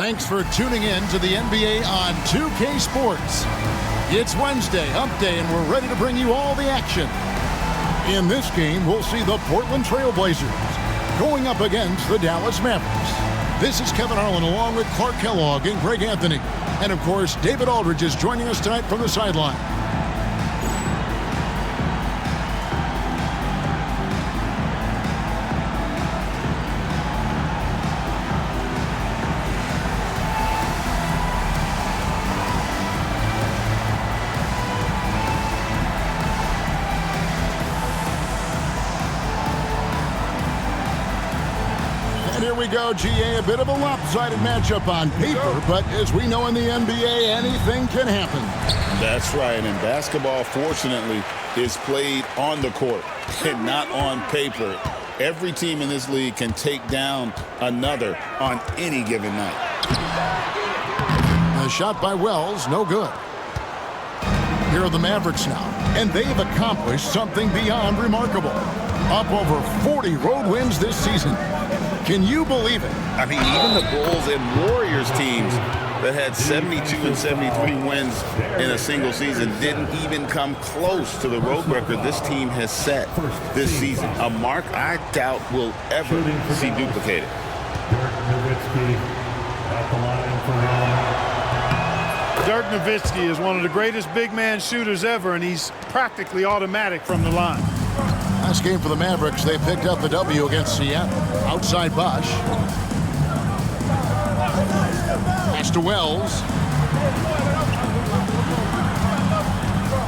Thanks for tuning in to the NBA on 2K Sports. It's Wednesday, hump day, and we're ready to bring you all the action. In this game, we'll see the Portland Trail Blazers going up against the Dallas Mavericks. This is Kevin Harlan along with Clark Kellogg and Greg Anthony. And, of course, David Aldridge is joining us tonight from the sideline. Here we go, GA, a bit of a lopsided matchup on paper, but as we know in the NBA, anything can happen. That's right, and basketball, fortunately, is played on the court and not on paper. Every team in this league can take down another on any given night. A shot by Wells, no good. Here are the Mavericks now, and they've accomplished something beyond remarkable. Up over 40 road wins this season. Can you believe it? I mean, even the Bulls and Warriors teams that had 72 and 73 wins in a single season didn't even come close to the road record this team has set this season. A mark I doubt we'll ever see duplicated. Dirk Nowitzki is one of the greatest big man shooters ever, and he's practically automatic from the line. Last game for the Mavericks, they picked up the W against Seattle. Outside Bosh. Pass to Wells.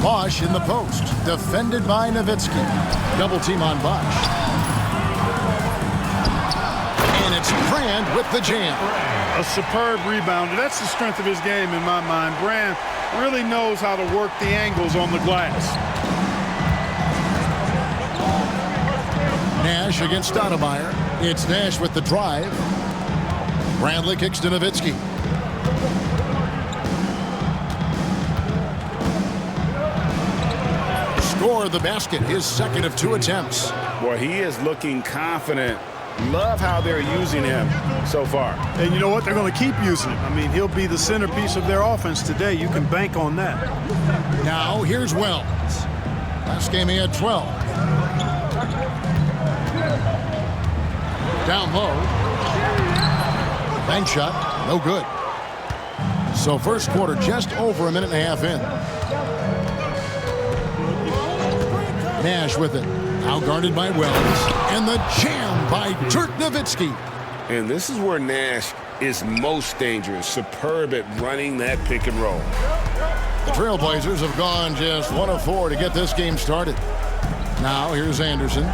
Bosh in the post. Defended by Nowitzki. Double team on Bosh. And it's Brand with the jam. A superb rebounder. That's the strength of his game in my mind. Brand really knows how to work the angles on the glass. Nash against Stoudemire. It's Nash with the drive. Bradley kicks to Nowitzki. Score the basket, his second of 2 attempts. Boy, he is looking confident. Love how they're using him so far. And you know what? They're going to keep using him. I mean, he'll be the centerpiece of their offense today. You can bank on that. Now, here's Wells. Last game he had 12. Down low. Bank shot, no good. So first quarter just over a minute and a half in. Nash with it. Now guarded by Wells. And the jam by Dirk Nowitzki. And this is where Nash is most dangerous. Superb at running that pick and roll. The Trailblazers have gone just 1 of 4 to get this game started. Now here's Anderson.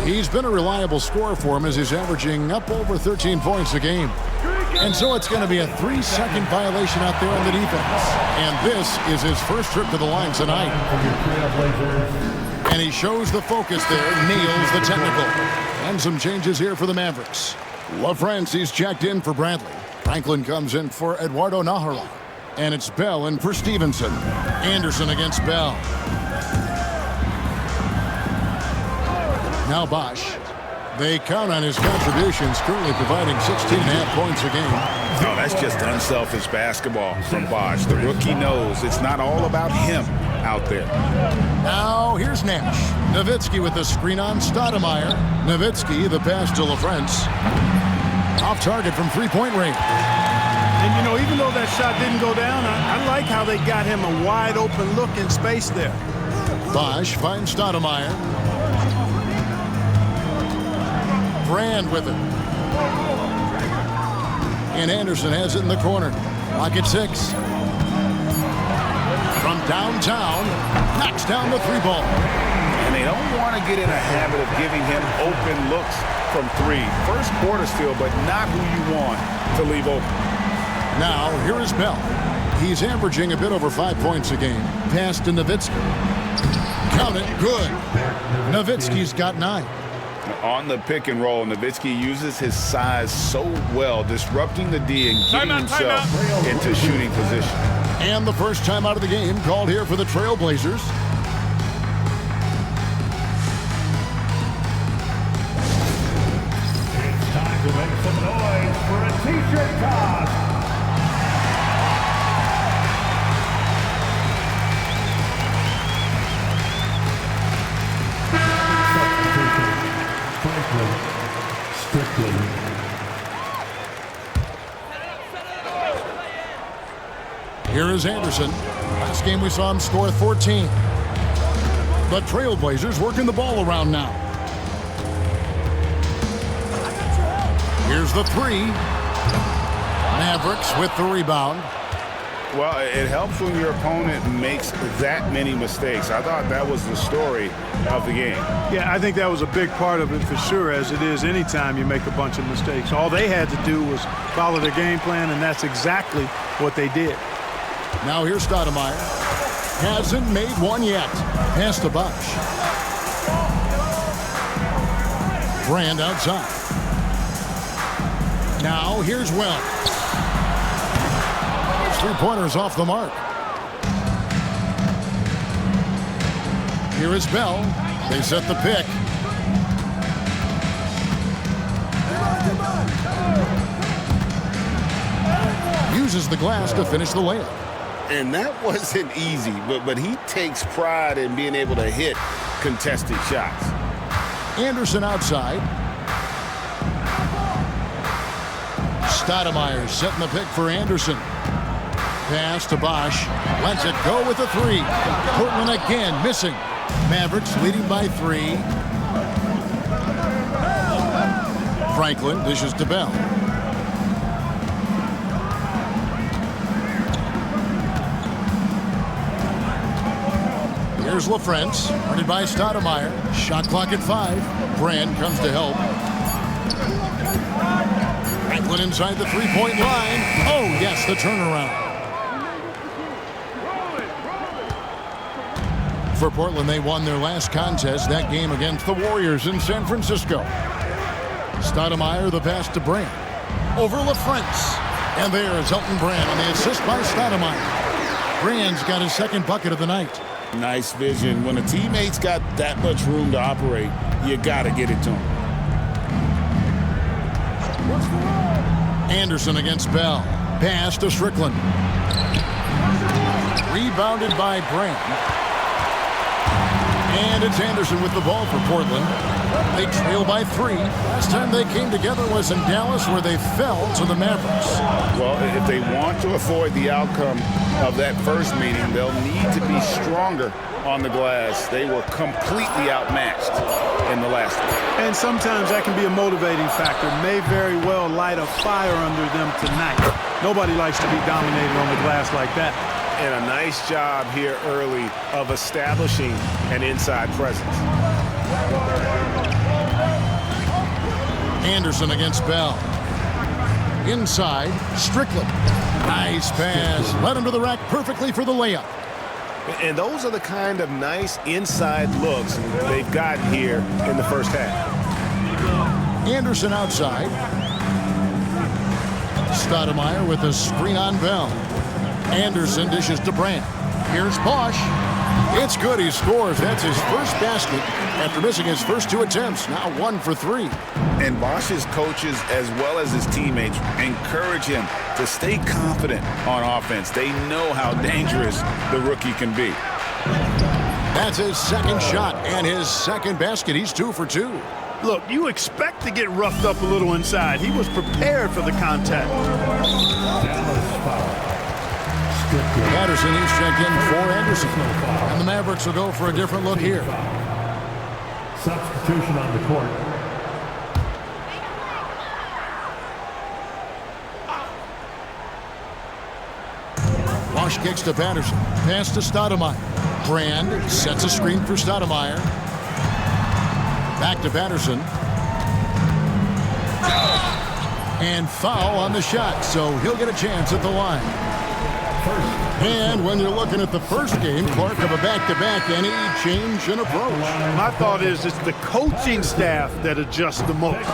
He's been a reliable scorer for him as he's averaging up over 13 points a game. And so it's going to be a 3-second violation out there on the defense. And this is his first trip to the line tonight. And he shows the focus there, nails the technical. And some changes here for the Mavericks. LaFrancie's checked in for Bradley. Franklin comes in for Eduardo Nahara. And it's Bell in for Stevenson. Anderson against Bell. Now Bosh. They count on his contributions, currently providing 16.5 points a game. No, that's just unselfish basketball from Bosh. The rookie knows it's not all about him out there. Now here's Nash. Nowitzki with the screen on Stoudemire. Nowitzki, the pass to LaFrance. Off target from three-point range. And, you know, even though that shot didn't go down, I like how they got him a wide-open look in space there. Bosh finds Stoudemire. Brand with it. And Anderson has it in the corner. Pocket 6. From downtown, knocks down the 3-ball. And they don't want to get in a habit of giving him open looks from 3. First quarter still, but not who you want to leave open. Now, here is Bell. He's averaging a bit over 5 points a game. Pass to Nowitzki. Count it, good. Nowitzki's got 9. On the pick and roll, Nowitzki uses his size so well, disrupting the D and getting himself into shooting position. And the first time out of the game called here for the Trailblazers. It's time to make some noise for a t-shirt toss. Here is Anderson. Last game we saw him score 14. The Trailblazers working the ball around now. Here's the three. Mavericks with the rebound. Well, it helps when your opponent makes that many mistakes. I thought that was the story of the game. Yeah, I think that was a big part of it for sure, as it is anytime you make a bunch of mistakes. All they had to do was follow their game plan, and that's exactly what they did. Now here's Stoudemire. Hasn't made one yet. Pass to Bosch. Brand outside. Now here's Wells. Three-pointers off the mark. Here is Bell. They set the pick. Uses the glass to finish the layup. And that wasn't easy, but he takes pride in being able to hit contested shots. Anderson outside. Stoudemire setting the pick for Anderson. Pass to Bosch. Lets it go with a three. Portland again missing. Mavericks leading by 3. Franklin dishes to Bell. Here's LaFrance, guarded by Stoudemire. Shot clock at 5. Brand comes to help. Franklin inside the three-point line. Oh, yes, the turnaround. For Portland, they won their last contest, that game against the Warriors in San Francisco. Stoudemire, the pass to Brand. Over LaFrance. And there is Elton Brand on the assist by Stoudemire. Brand's got his second bucket of the night. Nice vision. When a teammate's got that much room to operate, you got to get it to him. Anderson against Bell. Pass to Strickland. Rebounded by Brand. And it's Anderson with the ball for Portland. They trail by 3. Last time they came together was in Dallas, where they fell to the Mavericks. Well, if they want to avoid the outcome of that first meeting, they'll need to be stronger on the glass. They were completely outmatched in the last one. And sometimes that can be a motivating factor. May very well light a fire under them tonight. Nobody likes to be dominated on the glass like that. And a nice job here early of establishing an inside presence. Anderson against Bell. Inside, Strickland. Nice pass. Led him to the rack perfectly for the layup. And those are the kind of nice inside looks they've gotten here in the first half. Anderson outside. Stoudemire with a screen on Bell. Anderson dishes to Brand. Here's Bosch. It's good. He scores. That's his first basket after missing his first 2 attempts. Now 1 for 3. And Bosch's coaches, as well as his teammates, encourage him to stay confident on offense. They know how dangerous the rookie can be. That's his second shot and his second basket. He's 2 for 2. Look, you expect to get roughed up a little inside. He was prepared for the contact. Patterson, he's checked in for Anderson. And the Mavericks will go for a different look here. Substitution on the court. Bosch kicks to Patterson. Pass to Stoudemire. Brand sets a screen for Stoudemire. Back to Patterson. And foul on the shot, so he'll get a chance at the line. And when you're looking at the first game, Clark, of a back-to-back, any change in approach? My thought is it's the coaching staff that adjusts the most.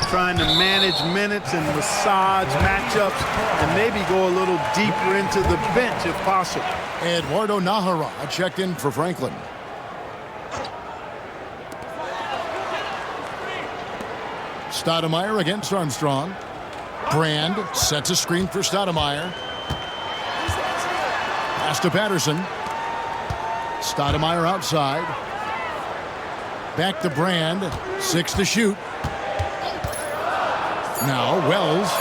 Trying to manage minutes and massage matchups and maybe go a little deeper into the bench if possible. Eduardo Nahara checked in for Franklin. Stoudemire against Armstrong. Brand sets a screen for Stoudemire. Pass to Patterson. Stoudemire outside. Back to Brand. 6 to shoot. Now Wells.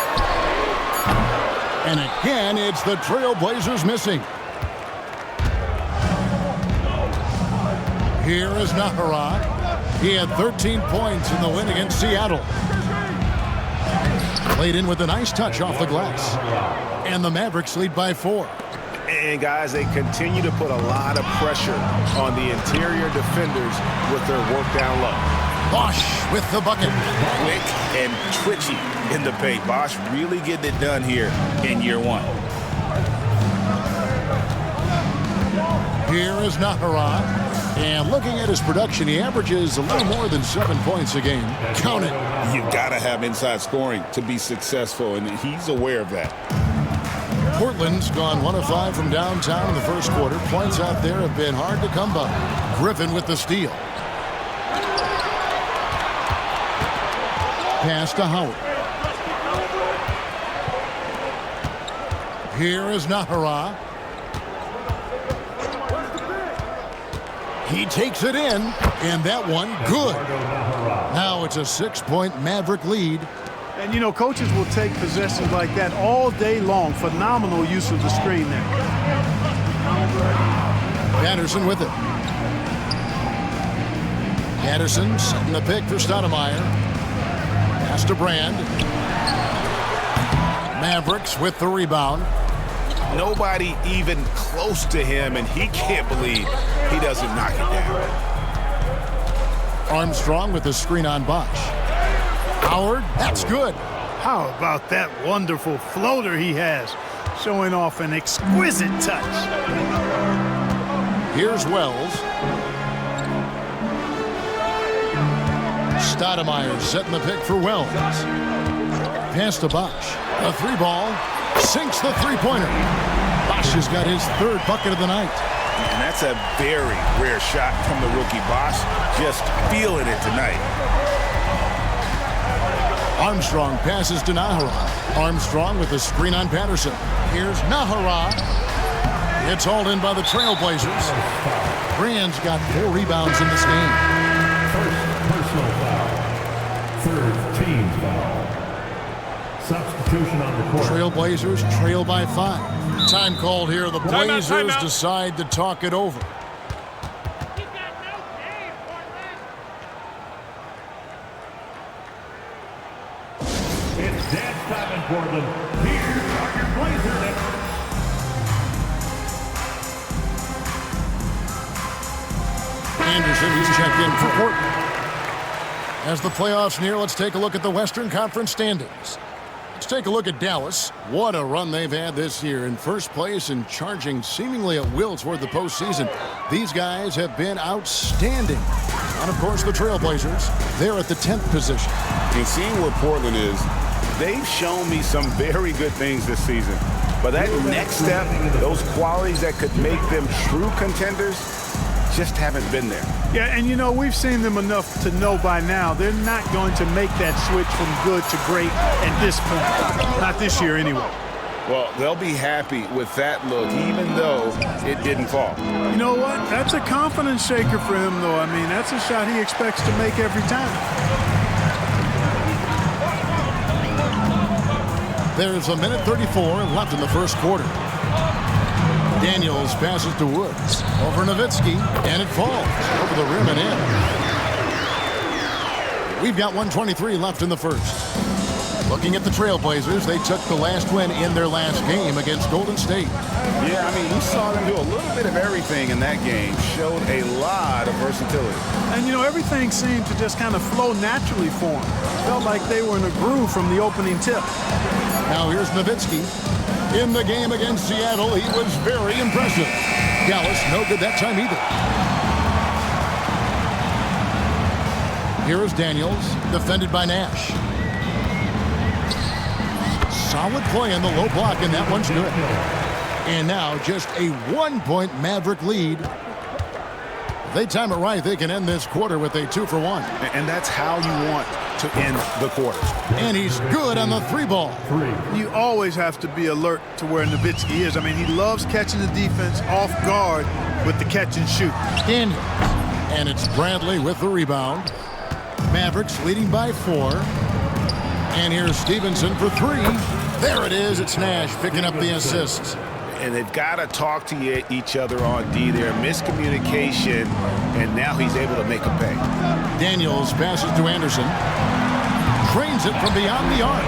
And again, it's the Trailblazers missing. Here is Nahara. He had 13 points in the win against Seattle. Played in with a nice touch off the glass. And the Mavericks lead by 4. And guys, they continue to put a lot of pressure on the interior defenders with their work down low. Bosch with the bucket. Quick and twitchy in the paint. Bosch really getting it done here in year 1. Here is Nahara. And looking at his production, he averages a little more than 7 points a game. Count it. You gotta have inside scoring to be successful, and he's aware of that. Portland's gone 1 of 5 from downtown in the first quarter. Points out there have been hard to come by. Griffin with the steal. Pass to Howard. Here is Nahara. He takes it in, and that one good. Now it's a 6-point Maverick lead. And, you know, coaches will take possessions like that all day long. Phenomenal use of the screen there. Patterson with it. Patterson setting the pick for Stoudemire. Pass to Brand. Mavericks with the rebound. Nobody even close to him, and he can't believe he doesn't knock it down. Armstrong with the screen on Bosch. Howard, that's good. How about that wonderful floater he has, showing off an exquisite touch. Here's Wells. Stoudemire setting the pick for Wells. Pass to Bosch. A 3-ball. Sinks the three-pointer. Bosch has got his 3rd bucket of the night. And that's a very rare shot from the rookie. Bosch just feeling it tonight. Armstrong passes to Nahara. Armstrong with the screen on Patterson. Here's Nahara. It's hauled in by the Trailblazers. Brand's got 4 rebounds in this game. First personal foul. 3rd team foul. Substitution on the court. Trailblazers trail by 5. Time called here. The Blazers timeout. decide to talk it over. It's dance time in Portland. Here are your Blazers. Anderson, he's checked in for Portland. As the playoffs near, let's take a look at the Western Conference standings. Let's take a look at Dallas. What a run they've had this year, in first place and charging seemingly at will toward the postseason. These guys have been outstanding. And, of course, the Trailblazers, they're at the 10th position. And seeing where Portland is, they've shown me some very good things this season. But that next step, those qualities that could make them true contenders, just haven't been there. Yeah, and you know, we've seen them enough to know by now they're not going to make that switch from good to great at this point. Not this year anyway. Well, they'll be happy with that look, even though it didn't fall. You know what? That's a confidence shaker for him, though. I mean, that's a shot he expects to make every time. There's a minute 34 left in the first quarter. Daniels passes to Woods. Over Nowitzki, and it falls over the rim and in. We've got 1:23 left in the first. Looking at the Trailblazers, they took the last win in their last game against Golden State. Yeah, I mean, you saw them do a little bit of everything in that game. Showed a lot of versatility. And, you know, everything seemed to just kind of flow naturally for them. Felt like they were in a groove from the opening tip. Now here's Nowitzki. In the game against Seattle, he was very impressive. Dallas, no good that time either. Here is Daniels, defended by Nash. Solid play in the low block, and that one's good. And now just a 1-point Maverick lead. If they time it right, they can end this quarter with a 2-for-1. And that's how you want to end the quarter. And he's good on the 3-ball. You always have to be alert to where Nowitzki is. I mean, he loves catching the defense off guard with the catch and shoot. Daniels. And it's Bradley with the rebound. Mavericks leading by 4. And here's Stevenson for 3. There it is. It's Nash picking up the assist. And they've got to talk to each other on D there. Miscommunication, and now he's able to make a pay. Daniels passes to Anderson. Trains it from beyond the arc.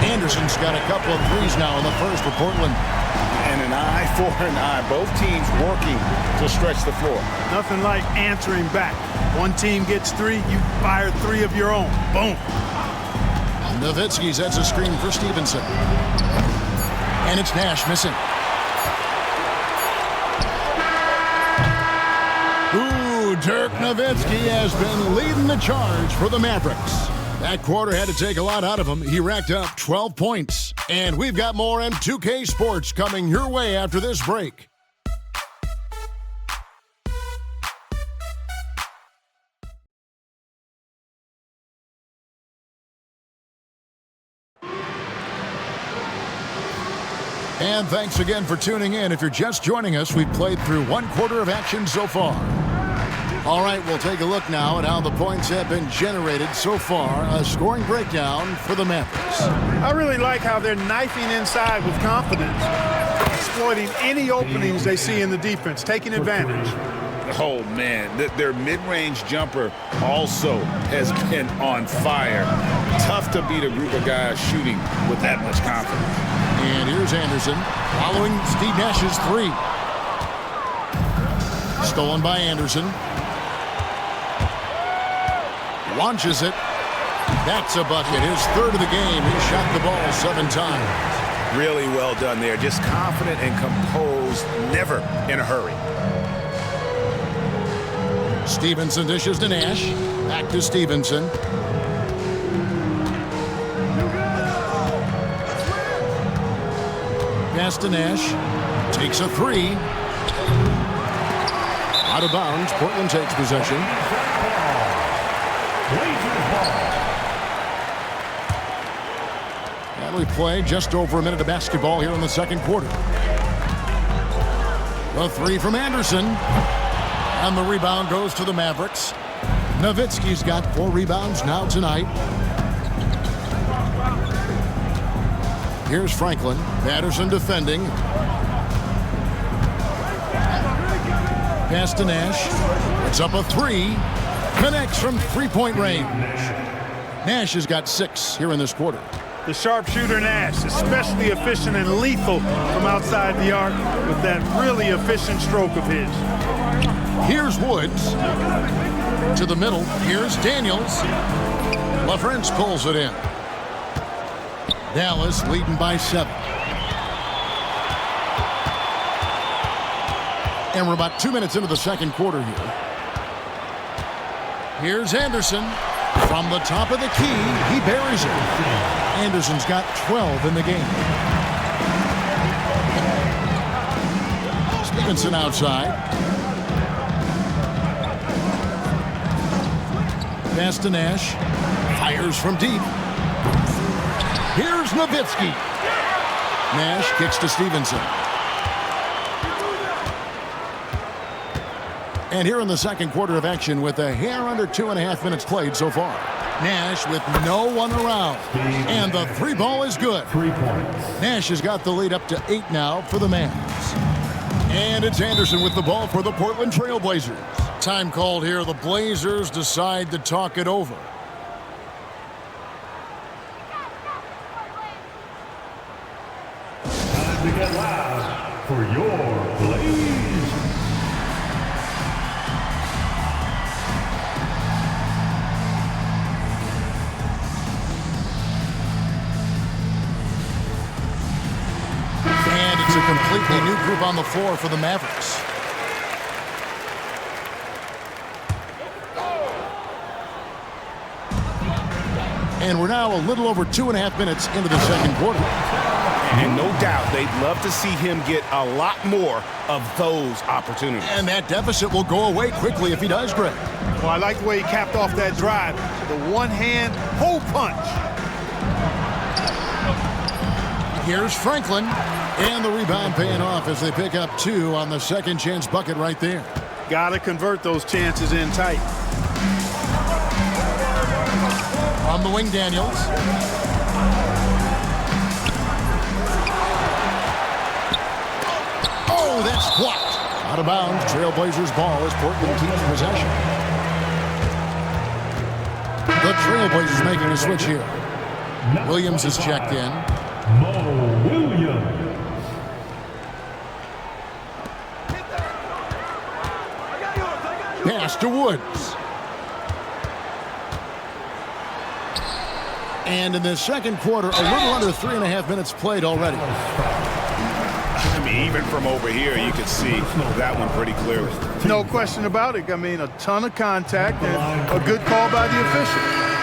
Anderson's got a couple of threes now in the first for Portland. And an eye for an eye. Both teams working to stretch the floor. Nothing like answering back. One team gets 3, you fire 3 of your own. Boom. Nowitzki sets a screen for Stevenson. And it's Nash missing. Ooh, Dirk Nowitzki has been leading the charge for the Mavericks. That quarter had to take a lot out of him. He racked up 12 points. And we've got more M2K Sports coming your way after this break. And thanks again for tuning in. If you're just joining us, we've played through 1 quarter of action so far. All right, we'll take a look now at how the points have been generated so far. A scoring breakdown for the Mavericks. I really like how they're knifing inside with confidence, exploiting any openings they see in the defense, taking advantage. Oh, man, their mid-range jumper also has been on fire. Tough to beat a group of guys shooting with that much confidence. And here's Anderson following Steve Nash's 3. Stolen by Anderson. Launches it. That's a bucket. His 3rd of the game. He shot the ball 7 times. Really well done there. Just confident and composed, never in a hurry. Stevenson dishes to Nash. Back to Stevenson. Pass to Nash. Takes a 3. Out of bounds. Portland takes possession. And we play just over a minute of basketball here in the second quarter. The 3 from Anderson. And the rebound goes to the Mavericks. Nowitzki's got 4 rebounds now tonight. Here's Franklin. Patterson defending. Pass to Nash. It's up a 3. Connects from 3-point range. Nash has got 6 here in this quarter. The sharpshooter Nash, especially efficient and lethal from outside the arc with that really efficient stroke of his. Here's Woods. To the middle. Here's Daniels. LaFrance pulls it in. Dallas leading by 7. And we're about 2 minutes into the second quarter here. Here's Anderson. From the top of the key, he buries it. Anderson's got 12 in the game. Stevenson outside. Pass to Nash. Fires from deep. Here's Nowitzki. Nash kicks to Stevenson. And here in the second quarter of action with a hair under 2.5 minutes played so far. Nash with no one around. And the 3 ball is good. 3 points. Nash has got the lead up to 8 now for the Mavs. And it's Anderson with the ball for the Portland Trail Blazers. Time called here. The Blazers decide to talk it over. Time to get loud for your Blazers. And it's a completely new group on the floor for the Mavericks. And we're now a little over 2.5 minutes into the second quarter. And no doubt they'd love to see him get a lot more of those opportunities. And that deficit will go away quickly if he does, Greg. Well, I like the way he capped off that drive. The one-hand hole punch. Here's Franklin. And the rebound paying off as they pick up 2 on the second chance bucket right there. Got to convert those chances in tight. On the wing, Daniels. That's blocked. Out of bounds. Trailblazers ball as Portland keeps possession. The Trailblazers making a switch here. Williams is checked in. Mo Williams. Pass to Woods. And in the second quarter, a little under 3.5 minutes played already. I mean, even from over here, you can see that one pretty clearly. No question about it. I mean, a ton of contact and a good call by the official.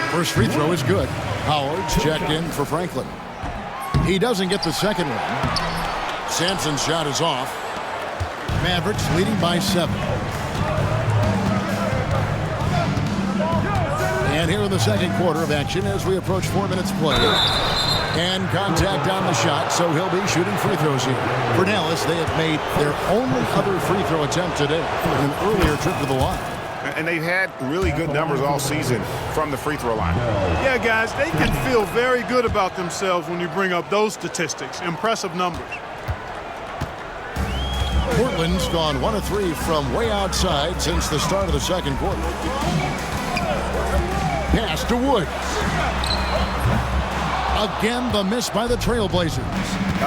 First free throw is good. Howard's checked in for Franklin. He doesn't get the second one. Sampson's shot is off. Mavericks leading by 7. And here in the second quarter of action as we approach 4 minutes played. And contact on the shot, so he'll be shooting free throws here. For Dallas, they have made their only other free throw attempt today in an earlier trip to the line. And they've had really good numbers all season from the free throw line. Yeah, guys, they can feel very good about themselves when you bring up those statistics. Impressive numbers. Portland's gone 1 of 3 from way outside since the start of the second quarter. Pass to Woods. Again, the miss by the Trailblazers.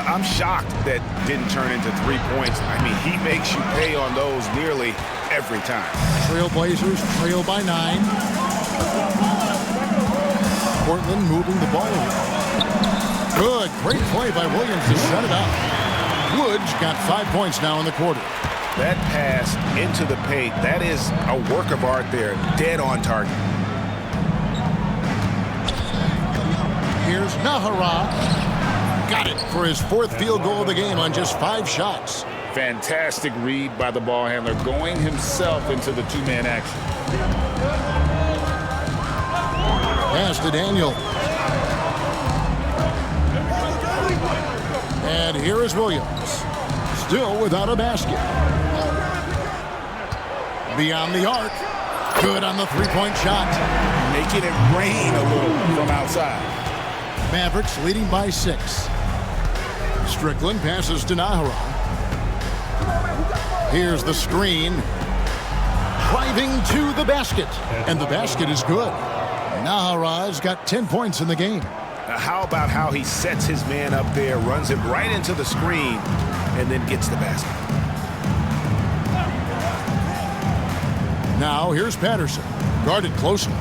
I'm shocked that didn't turn into 3 points. I mean, he makes you pay on those nearly every time. Trailblazers trail by 9. Portland moving the ball around. Good, great play by Williams to shut it out. Woods got 5 points now in the quarter. That pass into the paint, that is a work of art there, dead on target. Here's Nahara. Got it for his 4th field goal of the game on just 5 shots. Fantastic read by the ball handler, going himself into the two-man action. Pass to Daniel. And here is Williams. Still without a basket. Beyond the arc. Good on the 3-point shot. Making it rain a little from outside. Mavericks leading by 6. Strickland passes to Nahara. Here's the screen. Driving to the basket. And the basket is good. Nahara's got 10 points in the game. How about how he sets his man up there, runs it right into the screen, and then gets the basket. Now here's Patterson. Guarded closely.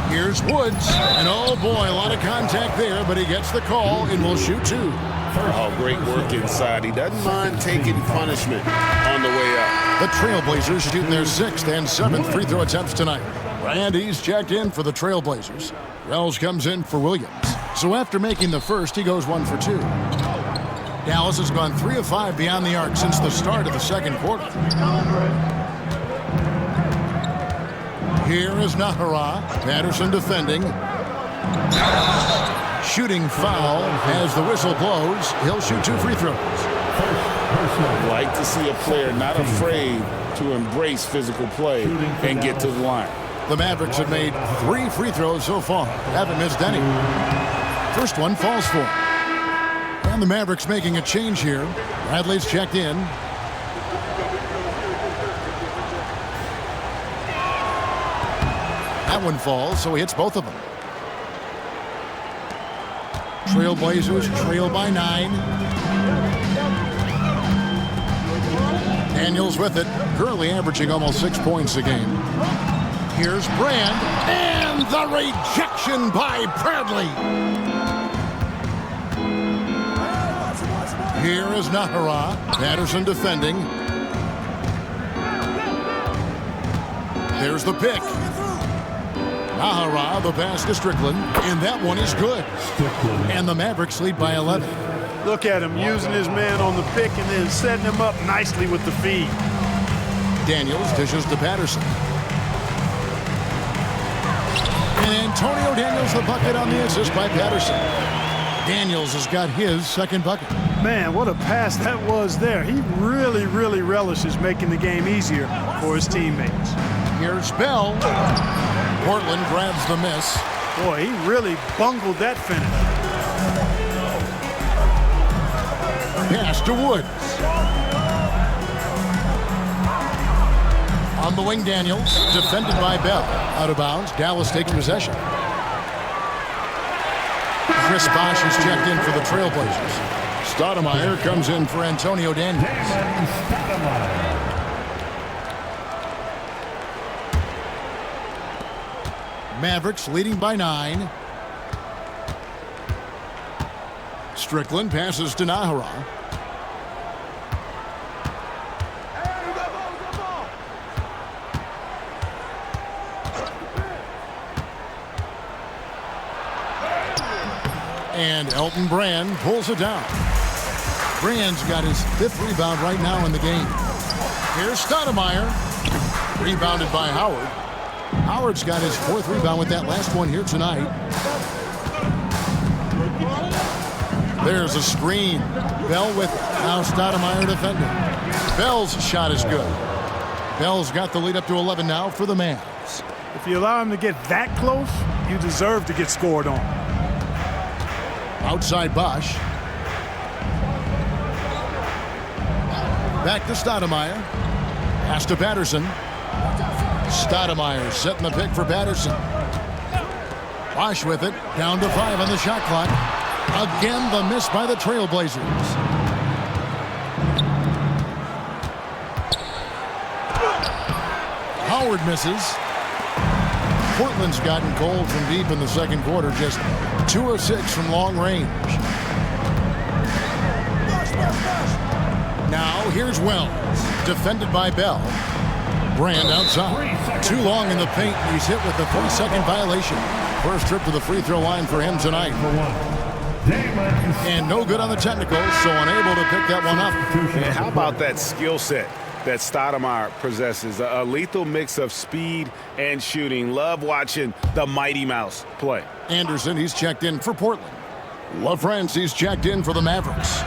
Here's Woods. And oh boy, a lot of contact there, but he gets the call and will shoot 2. Oh, great work inside. He doesn't mind taking punishment on the way up. The Trailblazers shooting their 6th and 7th free throw attempts tonight. And he's checked in for the Trailblazers. Wells comes in for Williams. So after making the first, he goes 1 for 2. Dallas has gone 3 of 5 beyond the arc since the start of the second quarter. Here is Nahara. Patterson defending. Shooting foul as the whistle blows. He'll shoot 2 free throws. I'd like to see a player not afraid to embrace physical play and get to the line. The Mavericks have made 3 free throws so far. Haven't missed any. First one falls for him. And the Mavericks making a change here. Bradley's checked in. That one falls, so he hits both of them. Trailblazers trail by 9. Daniels with it, currently averaging almost 6 points a game. Here's Brand, and the rejection by Bradley. Here is Nahara. Patterson defending. There's the pick. Nahara, the pass to Strickland, and that one is good. And the Mavericks lead by 11. Look at him using his man on the pick and then setting him up nicely with the feed. Daniels dishes to Patterson. And Antonio Daniels the bucket on the assist by Patterson. Daniels has got his second bucket. Man, what a pass that was there. He really, really relishes making the game easier for his teammates. Here's Bell. Portland grabs the miss. Boy, he really bungled that finish. Pass to Woods. On the wing, Daniels, defended by Bell. Out of bounds, Dallas takes possession. Chris Bosh is checked in for the Trailblazers. Stoudemire comes in for Antonio Daniels. Mavericks leading by 9. Strickland passes to Nahara. And Elton Brand pulls it down. Brand's got his 5th rebound right now in the game. Here's Stoudemire. Rebounded by Howard. Howard's got his 4th rebound with that last one here tonight. There's a screen. Bell with it. Now Stoudemire defending. Bell's shot is good. Bell's got the lead up to 11 now for the Mavs. If you allow him to get that close, you deserve to get scored on. Outside Bosh. Back to Stoudemire. Pass to Patterson. Stoudemire setting the pick for Patterson. Bosh with it. Down to 5 on the shot clock. Again, the miss by the Trailblazers. Howard misses. Portland's gotten cold from deep in the second quarter. Just 2 of 6 from long range. Now here's Wells. Defended by Bell. Brand outside. Too long in the paint. He's hit with the 3-second violation. First trip to the free throw line for him tonight. And no good on the technicals, so unable to pick that one up. And how about that skill set that Stoudemire possesses? A lethal mix of speed and shooting. Love watching the Mighty Mouse play. Anderson, he's checked in for Portland. LaFrance, he's checked in for the Mavericks.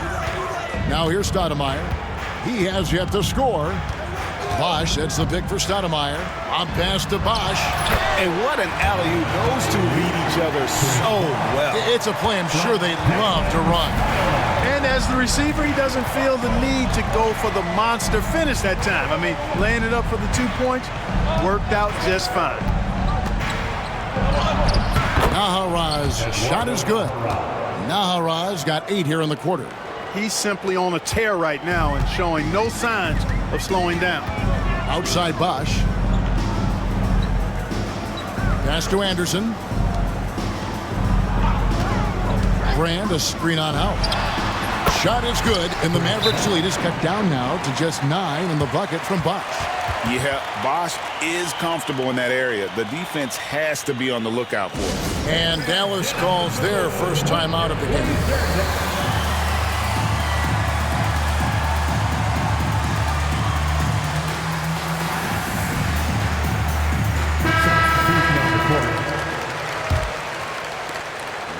Now here's Stoudemire. He has yet to score. Bosh sets the pick for Stoudemire. On pass to Bosh. And what an alley-oop. Those two read each other so well. It's a play I'm sure they love to run. And as the receiver, he doesn't feel the need to go for the monster finish that time. I mean, laying it up for the 2 points worked out just fine. Nahara's shot is good. Nahara's got 8 here in the quarter. He's simply on a tear right now and showing no signs of slowing down. Outside Bosh. Pass to Anderson. Brand, a screen on out. Shot is good, and the Mavericks lead is cut down now to just 9 in the bucket from Bosh. Yeah, Bosh is comfortable in that area. The defense has to be on the lookout for it. And Dallas calls their first time out of the game.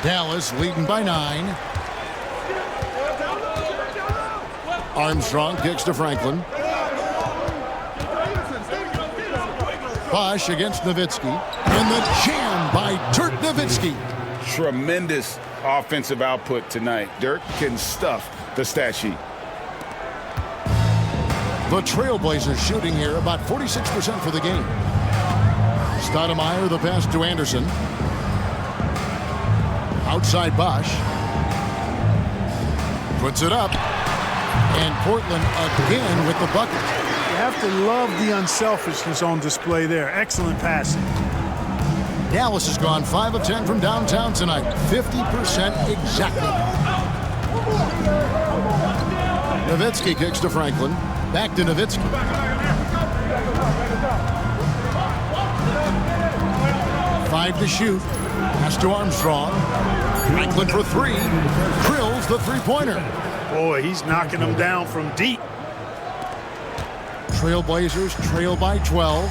Dallas leading by 9. Armstrong kicks to Franklin. Bosh against Nowitzki. And the jam by Dirk Nowitzki. Tremendous offensive output tonight. Dirk can stuff the stat sheet. The Trailblazers shooting here about 46% for the game. Stoudemire the pass to Anderson. Outside Bosh. Puts it up. And Portland again with the bucket. You have to love the unselfishness on display there. Excellent passing. Dallas has gone 5 of 10 from downtown tonight. 50% exactly. Nowitzki kicks to Franklin. Back to Nowitzki. Five to shoot. Pass to Armstrong. Franklin for 3. Drills the three-pointer. Boy, he's knocking them down from deep. Trailblazers trail by 12.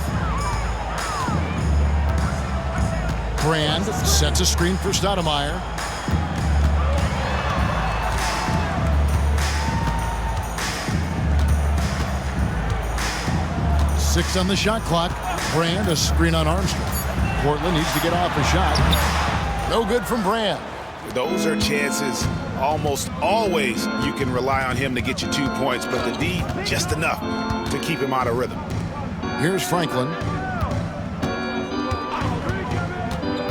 Brand sets a screen for Stoudemire. Six on the shot clock. Brand, a screen on Armstrong. Portland needs to get off a shot. No good from Brand. Those are chances almost always you can rely on him to get you 2 points, but the D, just enough to keep him out of rhythm. Here's Franklin.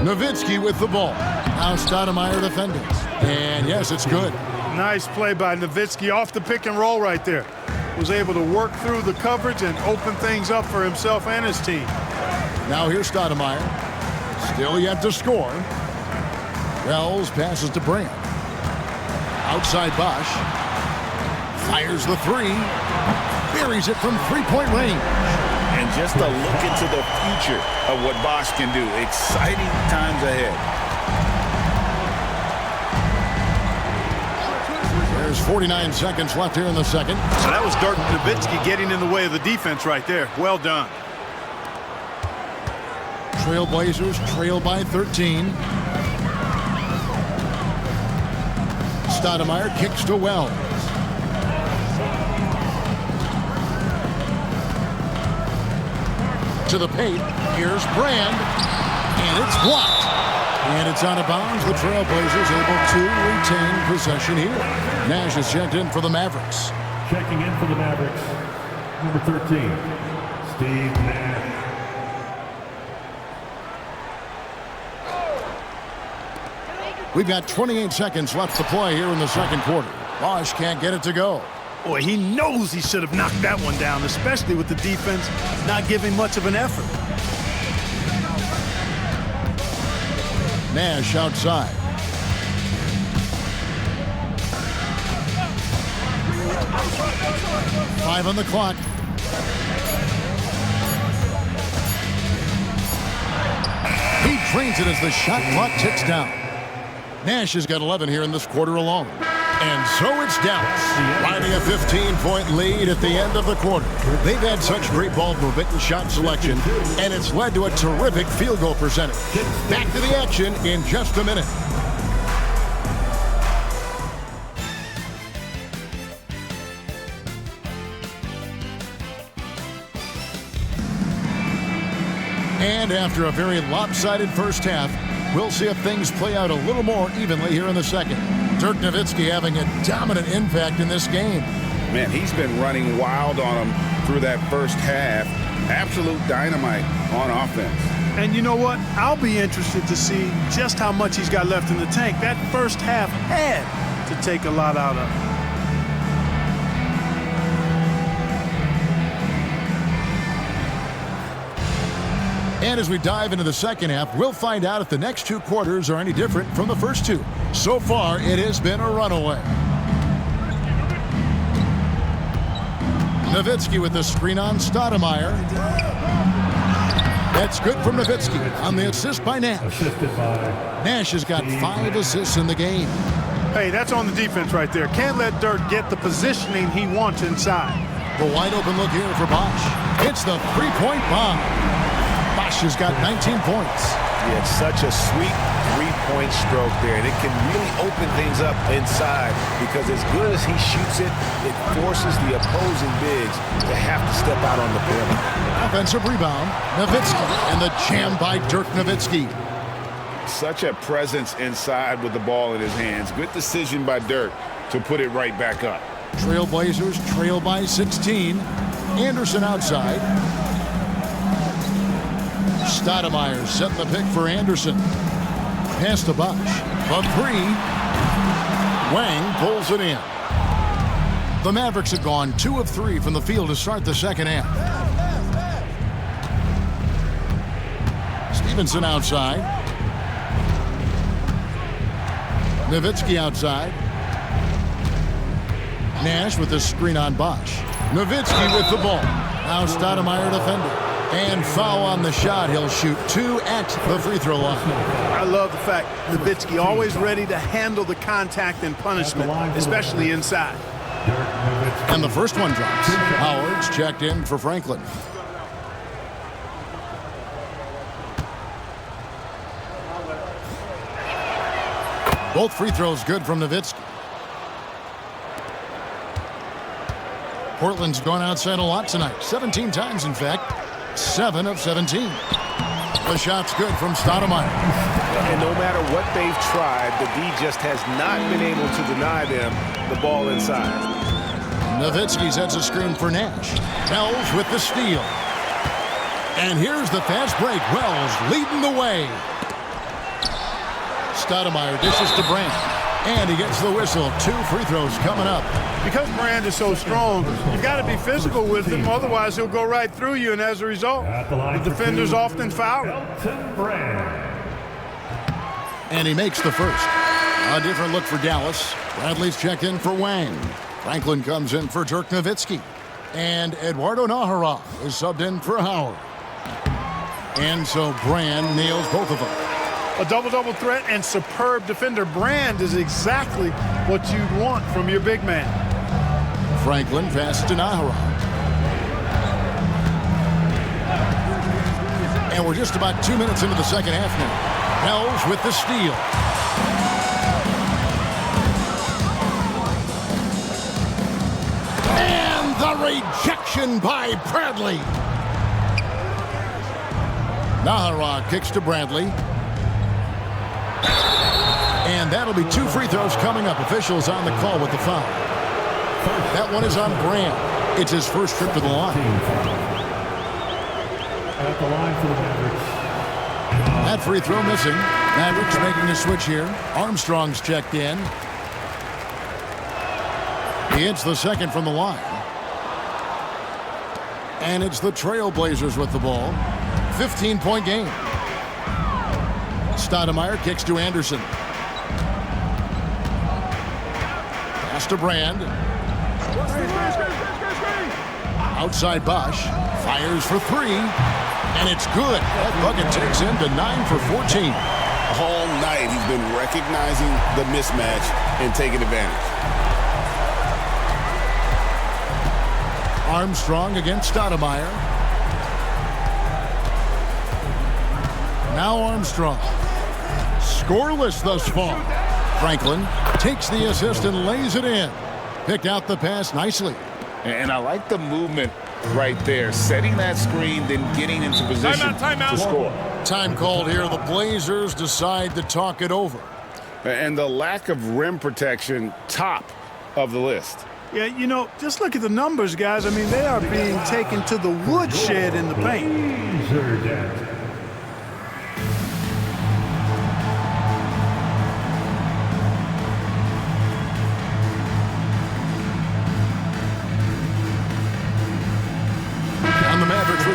Nowitzki with the ball. Now Stoudemire defending. And yes, it's good. Nice play by Nowitzki off the pick and roll right there. Was able to work through the coverage and open things up for himself and his team. Now here's Stoudemire. Still yet to score. Wells passes to Brand. Outside Bosch. Fires the three. Buries it from three-point range. And just a look into the future of what Bosch can do. Exciting times ahead. There's 49 seconds left here in the second. So that was Dirk Nowitzki getting in the way of the defense right there. Well done. Trailblazers trail by 13. Stoudemire kicks to Wells. To the paint. Here's Brand. And it's blocked. And it's out of bounds. The Trailblazers able to retain possession here. Nash is checked in for the Mavericks. Checking in for the Mavericks, number 13, Steve Nash. We've got 28 seconds left to play here in the second quarter. Bosch can't get it to go. Boy, he knows he should have knocked that one down, especially with the defense not giving much of an effort. Nash outside. Five on the clock. He drains it as the shot clock ticks down. Nash has got 11 here in this quarter alone. And so it's Dallas, riding a 15-point lead at the end of the quarter. They've had such great ball movement and shot selection, and it's led to a terrific field goal percentage. Back to the action in just a minute. And after a very lopsided first half, we'll see if things play out a little more evenly here in the second. Dirk Nowitzki having a dominant impact in this game. Man, he's been running wild on him through that first half. Absolute dynamite on offense. And you know what? I'll be interested to see just how much he's got left in the tank. That first half had to take a lot out of him. And as we dive into the second half, we'll find out if the next two quarters are any different from the first two. So far, it has been a runaway. Nowitzki with the screen on Stoudemire. That's good from Nowitzki on the assist by Nash. Nash has got 5 assists in the game. Hey, that's on the defense right there. Can't let Dirk get the positioning he wants inside. The wide open look here for Bosch. It's the three-point bomb. Bosch has got 19 points. Yeah, it's such a sweet three-point stroke there, and it can really open things up inside because as good as he shoots it, it forces the opposing bigs to have to step out on the perimeter. Offensive rebound, Nowitzki, and the jam by Dirk Nowitzki. Such a presence inside with the ball in his hands. Good decision by Dirk to put it right back up. Trailblazers trail by 16. Anderson outside. Stoudemire setting the pick for Anderson. Pass to Bosch. The three. Wang pulls it in. The Mavericks have gone 2 of 3 from the field to start the second half. Stevenson outside. Nowitzki outside. Nash with the screen on Bosch. Nowitzki with the ball. Now Stoudemire defending. And foul on the shot. He'll shoot 2 at the free throw line. I love the fact Nowitzki always ready to handle the contact and punishment, especially inside. And the first one drops. Howard's checked in for Franklin. Both free throws good from Nowitzki. Portland's gone outside a lot tonight. 17 times, in fact. 7 of 17. The shot's good from Stoudemire. And no matter what they've tried, the D just has not been able to deny them the ball inside. Nowitzki sets a screen for Nash. Wells with the steal. And here's the fast break. Wells leading the way. Stoudemire dishes to Brand. And he gets the whistle. 2 free throws coming up. Because Brand is so strong, you've got to be physical with him. Otherwise, he'll go right through you. And as a result, the defenders often foul him. And he makes the first. A different look for Dallas. Bradley's checked in for Wang. Franklin comes in for Dirk Nowitzki. And Eduardo Nájera is subbed in for Howard. And so Brand nails both of them. A double-double threat and superb defender. Brand is exactly what you'd want from your big man. Franklin passes to Nájera. And we're just about 2 minutes into the second half now. Wells with the steal. And the rejection by Bradley. Nájera kicks to Bradley. And that'll be 2 free throws coming up. Officials on the call with the foul. That one is on Brand. It's his first trip to the line. At the line for the Mavericks. That free throw missing. Mavericks making a switch here. Armstrong's checked in. He hits the second from the line. And it's the Trailblazers with the ball. 15-point game. Stoudemire kicks to Anderson. Pass to Brand. Outside Bosch. Fires for 3. And it's good. That bucket takes him to 9 for 14. All night he's been recognizing the mismatch and taking advantage. Armstrong against Stoudemire. Now Armstrong. Scoreless thus far. Franklin takes the assist and lays it in. Picked out the pass nicely. And I like the movement right there. Setting that screen, then getting into position to score. Time called here. The Blazers decide to talk it over. And the lack of rim protection, top of the list. Yeah, you know, just look at the numbers, guys. I mean, they are being taken to the woodshed in the paint.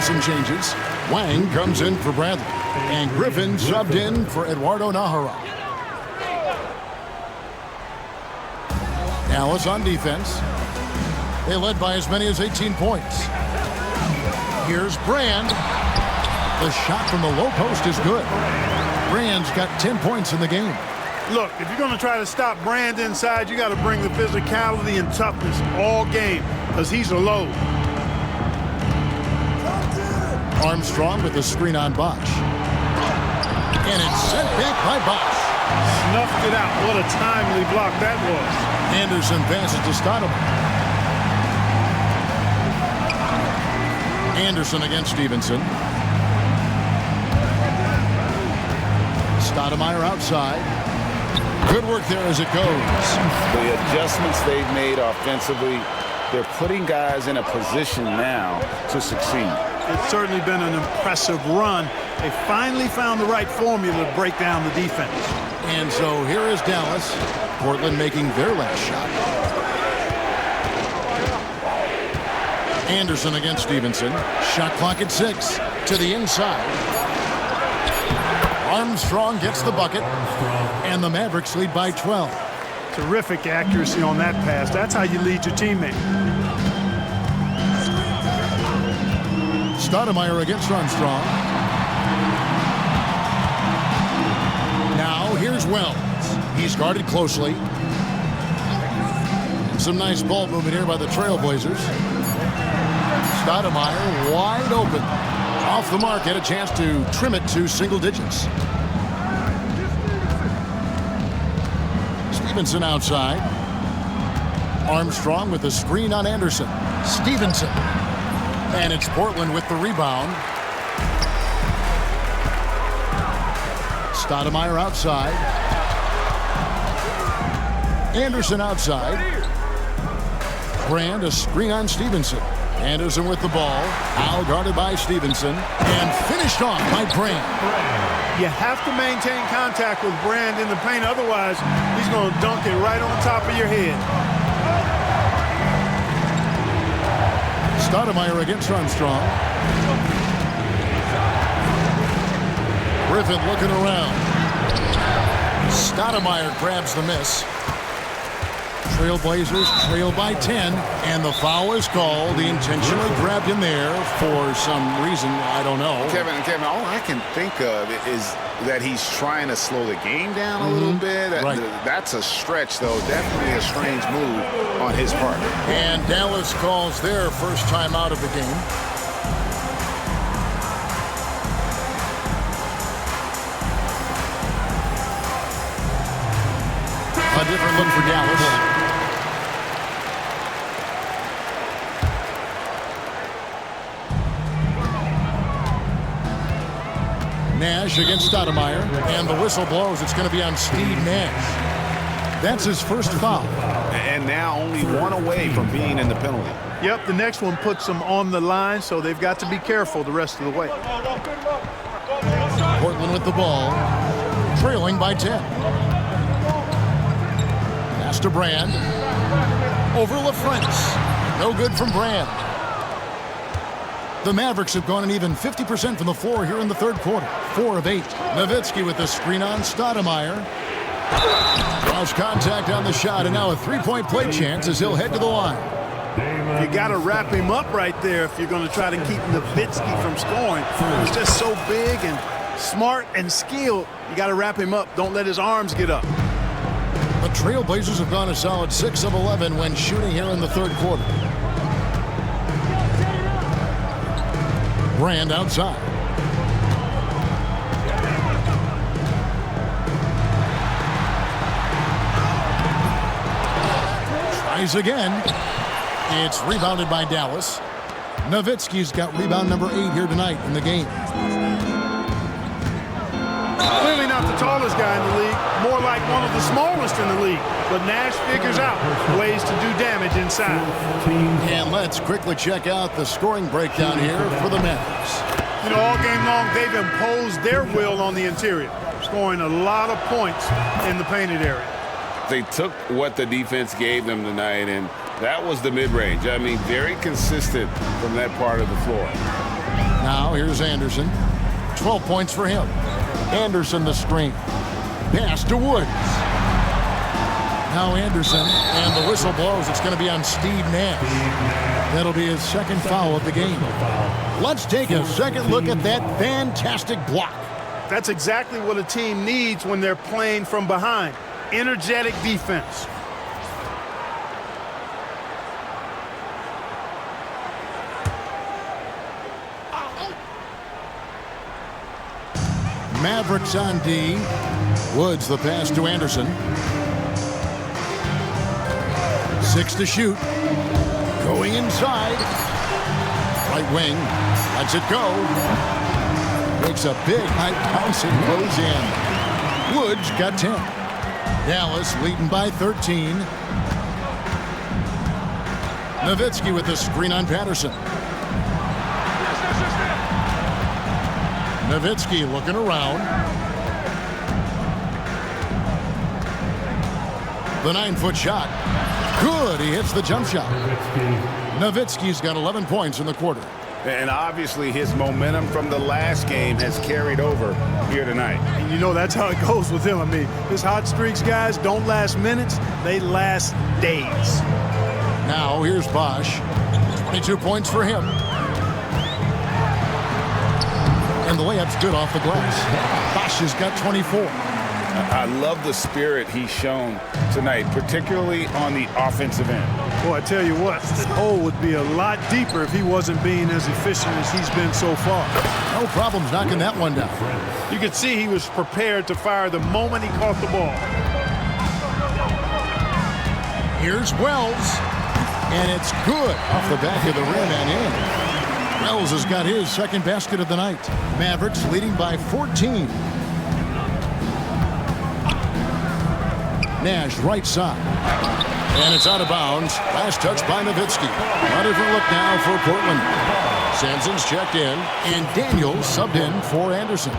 Some changes. Wang comes in for Bradley. And Griffin subbed in for Eduardo Nájera. Dallas on defense. They led by as many as 18 points. Here's Brand. The shot from the low post is good. Brand's got 10 points in the game. Look, if you're going to try to stop Brand inside, you got to bring the physicality and toughness all game because he's a load. Armstrong with the screen on Bosch. And it's sent back by Bosch. Snuffed it out. What a timely block that was. Anderson passes to Stoudemire. Anderson against Stevenson. Stoudemire outside. Good work there as it goes. The adjustments they've made offensively, they're putting guys in a position now to succeed. It's certainly been an impressive run. They finally found the right formula to break down the defense. And so here is Dallas. Portland making their last shot. Anderson against Stevenson. Shot clock at 6. To the inside. Armstrong gets the bucket. And the Mavericks lead by 12. Terrific accuracy on that pass. That's how you lead your teammate. Stoudemire against Armstrong. Now here's Wells. He's guarded closely. Some nice ball movement here by the Trailblazers. Stoudemire wide open. Off the mark, had a chance to trim it to single digits. Stevenson outside. Armstrong with the screen on Anderson. Stevenson. And it's Portland with the rebound. Stoudemire outside. Anderson outside. Brand a screen on Stevenson. Anderson with the ball. Al guarded by Stevenson. And finished off by Brand. You have to maintain contact with Brand in the paint. Otherwise, he's going to dunk it right on top of your head. Stoudemire against Armstrong. Griffin looking around. Stoudemire grabs the miss. Trailblazers trail by 10, and the foul is called. He intentionally grabbed him there for some reason, I don't know. Kevin, all I can think of is that he's trying to slow the game down a little bit. Right. That's a stretch, though. Definitely a strange move on his part. And Dallas calls their first time out of the game. A different look for Dallas. Nash against Stoudemire, and the whistle blows. It's going to be on Steve Nash. That's his first foul. And now only one away from being in the penalty. Yep, the next one puts them on the line, so they've got to be careful the rest of the way. Portland with the ball, trailing by 10. Pass to Brand. Over LaFrentz. No good from Brand. The Mavericks have gone an even 50% from the floor here in the third quarter. 4 of 8. Nowitzki with the screen on Stoudemire. Draws contact on the shot, and now a three-point play chance as he'll head to the line. You got to wrap him up right there if you're going to try to keep Nowitzki from scoring. He's just so big and smart and skilled. You got to wrap him up. Don't let his arms get up. The Trailblazers have gone a solid 6 of 11 when shooting here in the third quarter. Brand outside. Tries again. It's rebounded by Dallas. Nowitzki's got rebound number 8 here tonight in the game. Clearly not the tallest guy in the league, more like one of the smallest in the league. But Nash figures out ways to do damage inside. And let's quickly check out the scoring breakdown here for the Mavericks. You know, all game long, they've imposed their will on the interior, scoring a lot of points in the painted area. They took what the defense gave them tonight, and that was the mid-range. I mean, very consistent from that part of the floor. Now here's Anderson. 12 points for him. Anderson the screen. Pass to Woods. Now Anderson, and the whistle blows. It's going to be on Steve Nash. That'll be his second foul of the game. Let's take a second look at that fantastic block. That's exactly what a team needs when they're playing from behind. Energetic defense. Mavericks on D. Woods the pass to Anderson. 6 to shoot. Going inside. Right wing. Lets it go. Makes a big high bounce and goes in. Woods got 10. Dallas leading by 13. Nowitzki with the screen on Patterson. Nowitzki looking around. The 9-foot shot. Good. He hits the jump shot. Nowitzki's got 11 points in the quarter. And obviously his momentum from the last game has carried over here tonight. And you know that's how it goes with him. I mean, his hot streaks, guys, don't last minutes. They last days. Now here's Bosch. 22 points for him. And the layup's good off the glass. Bosch has got 24. I love the spirit he's shown tonight, particularly on the offensive end. Boy, I tell you what, the hole would be a lot deeper if he wasn't being as efficient as he's been so far. No problems knocking that one down. You could see he was prepared to fire the moment he caught the ball. Here's Wells. And it's good off the back of the rim and in. Wells has got his second basket of the night. Mavericks leading by 14. Nash right side. And it's out of bounds. Last touch by Nowitzki. A different look now for Portland. Sanson's checked in, and Daniels subbed in for Anderson.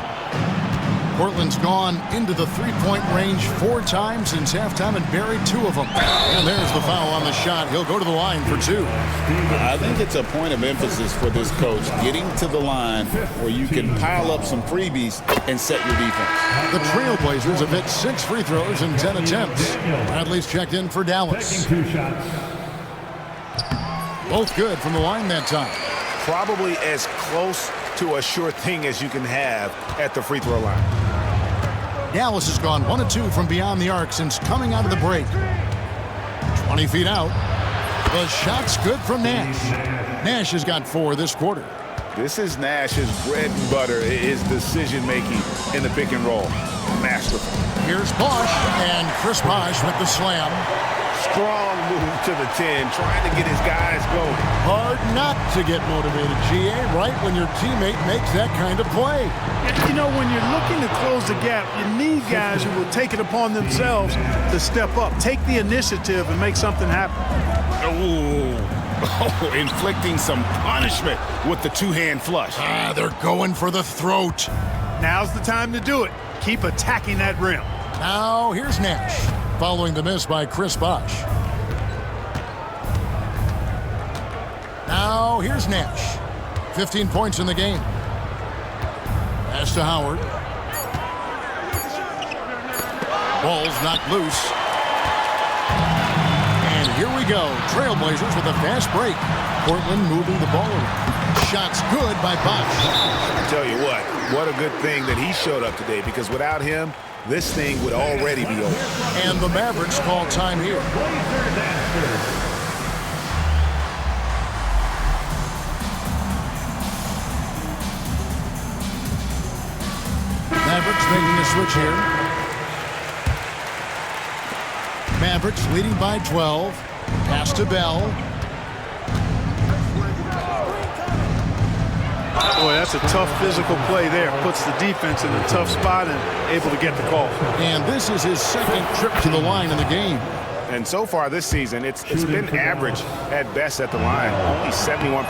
Portland's gone into the three-point range 4 times since halftime and buried 2 of them. And there's the foul on the shot. He'll go to the line for 2. I think it's a point of emphasis for this coach, getting to the line where you can pile up some freebies and set your defense. The Trailblazers have hit 6 free throws in 10 attempts. Bradley's checked in for Dallas. Taking 2 shots. Both good from the line that time. Probably as close to a sure thing as you can have at the free throw line. Dallas has gone 1 of 2 from beyond the arc since coming out of the break. 20 feet out. The shot's good from Nash. Nash has got 4 this quarter. This is Nash's bread and butter, his decision-making in the pick and roll. Masterful. Here's Bosh, and Chris Bosh with the slam. Strong move to the 10, trying to get his guys going. Hard not to get motivated, GA, right when your teammate makes that kind of play. You know, when you're looking to close the gap, you need guys who will take it upon themselves to step up, take the initiative, and make something happen. Oh, inflicting some punishment with the 2-hand flush. They're going for the throat. Now's the time to do it. Keep attacking that rim. Now, here's Nash, following the miss by Chris Bosh. Now, here's Nash. 15 points in the game. Pass to Howard. Ball's knocked loose. And here we go. Trailblazers with a fast break. Portland moving the ball around. Shots good by Bosh. I tell you what a good thing that he showed up today, because without him, this thing would already be over. And the Mavericks call time here. Mavericks making a switch here. Mavericks leading by 12. Pass to Bell. Boy, that's a tough physical play there. Puts the defense in a tough spot and able to get the call. And this is his second trip to the line in the game. And so far this season, it's been average at best at the line. Only 71%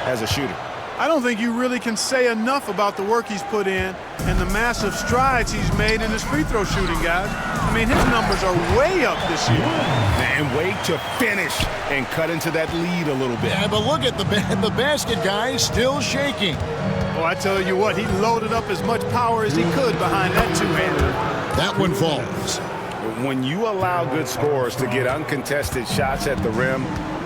as a shooter. I don't think you really can say enough about the work he's put in and the massive strides he's made in his free throw shooting, guys. I mean, his numbers are way up this year. And way to finish and cut into that lead a little bit. Yeah, but look at the basket, guys, still shaking. Oh, I tell you what, he loaded up as much power as he could behind that 2-hander. That one falls. When you allow good scorers to get uncontested shots at the rim,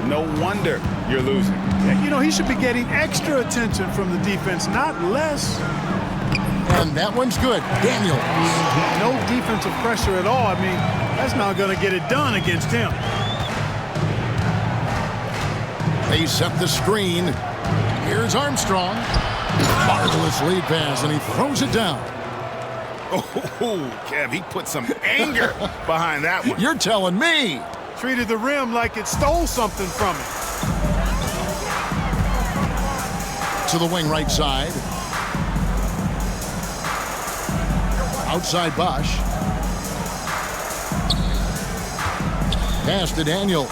no wonder you're losing. You know, he should be getting extra attention from the defense, not less. And that one's good. Daniel. No defensive pressure at all. I mean, that's not going to get it done against him. They set the screen. Here's Armstrong. Marvelous lead pass, and he throws it down. Oh, Kev, he put some anger behind that one. You're telling me. Treated the rim like it stole something from it. To the wing right side. Outside Bosh. Pass to Daniel.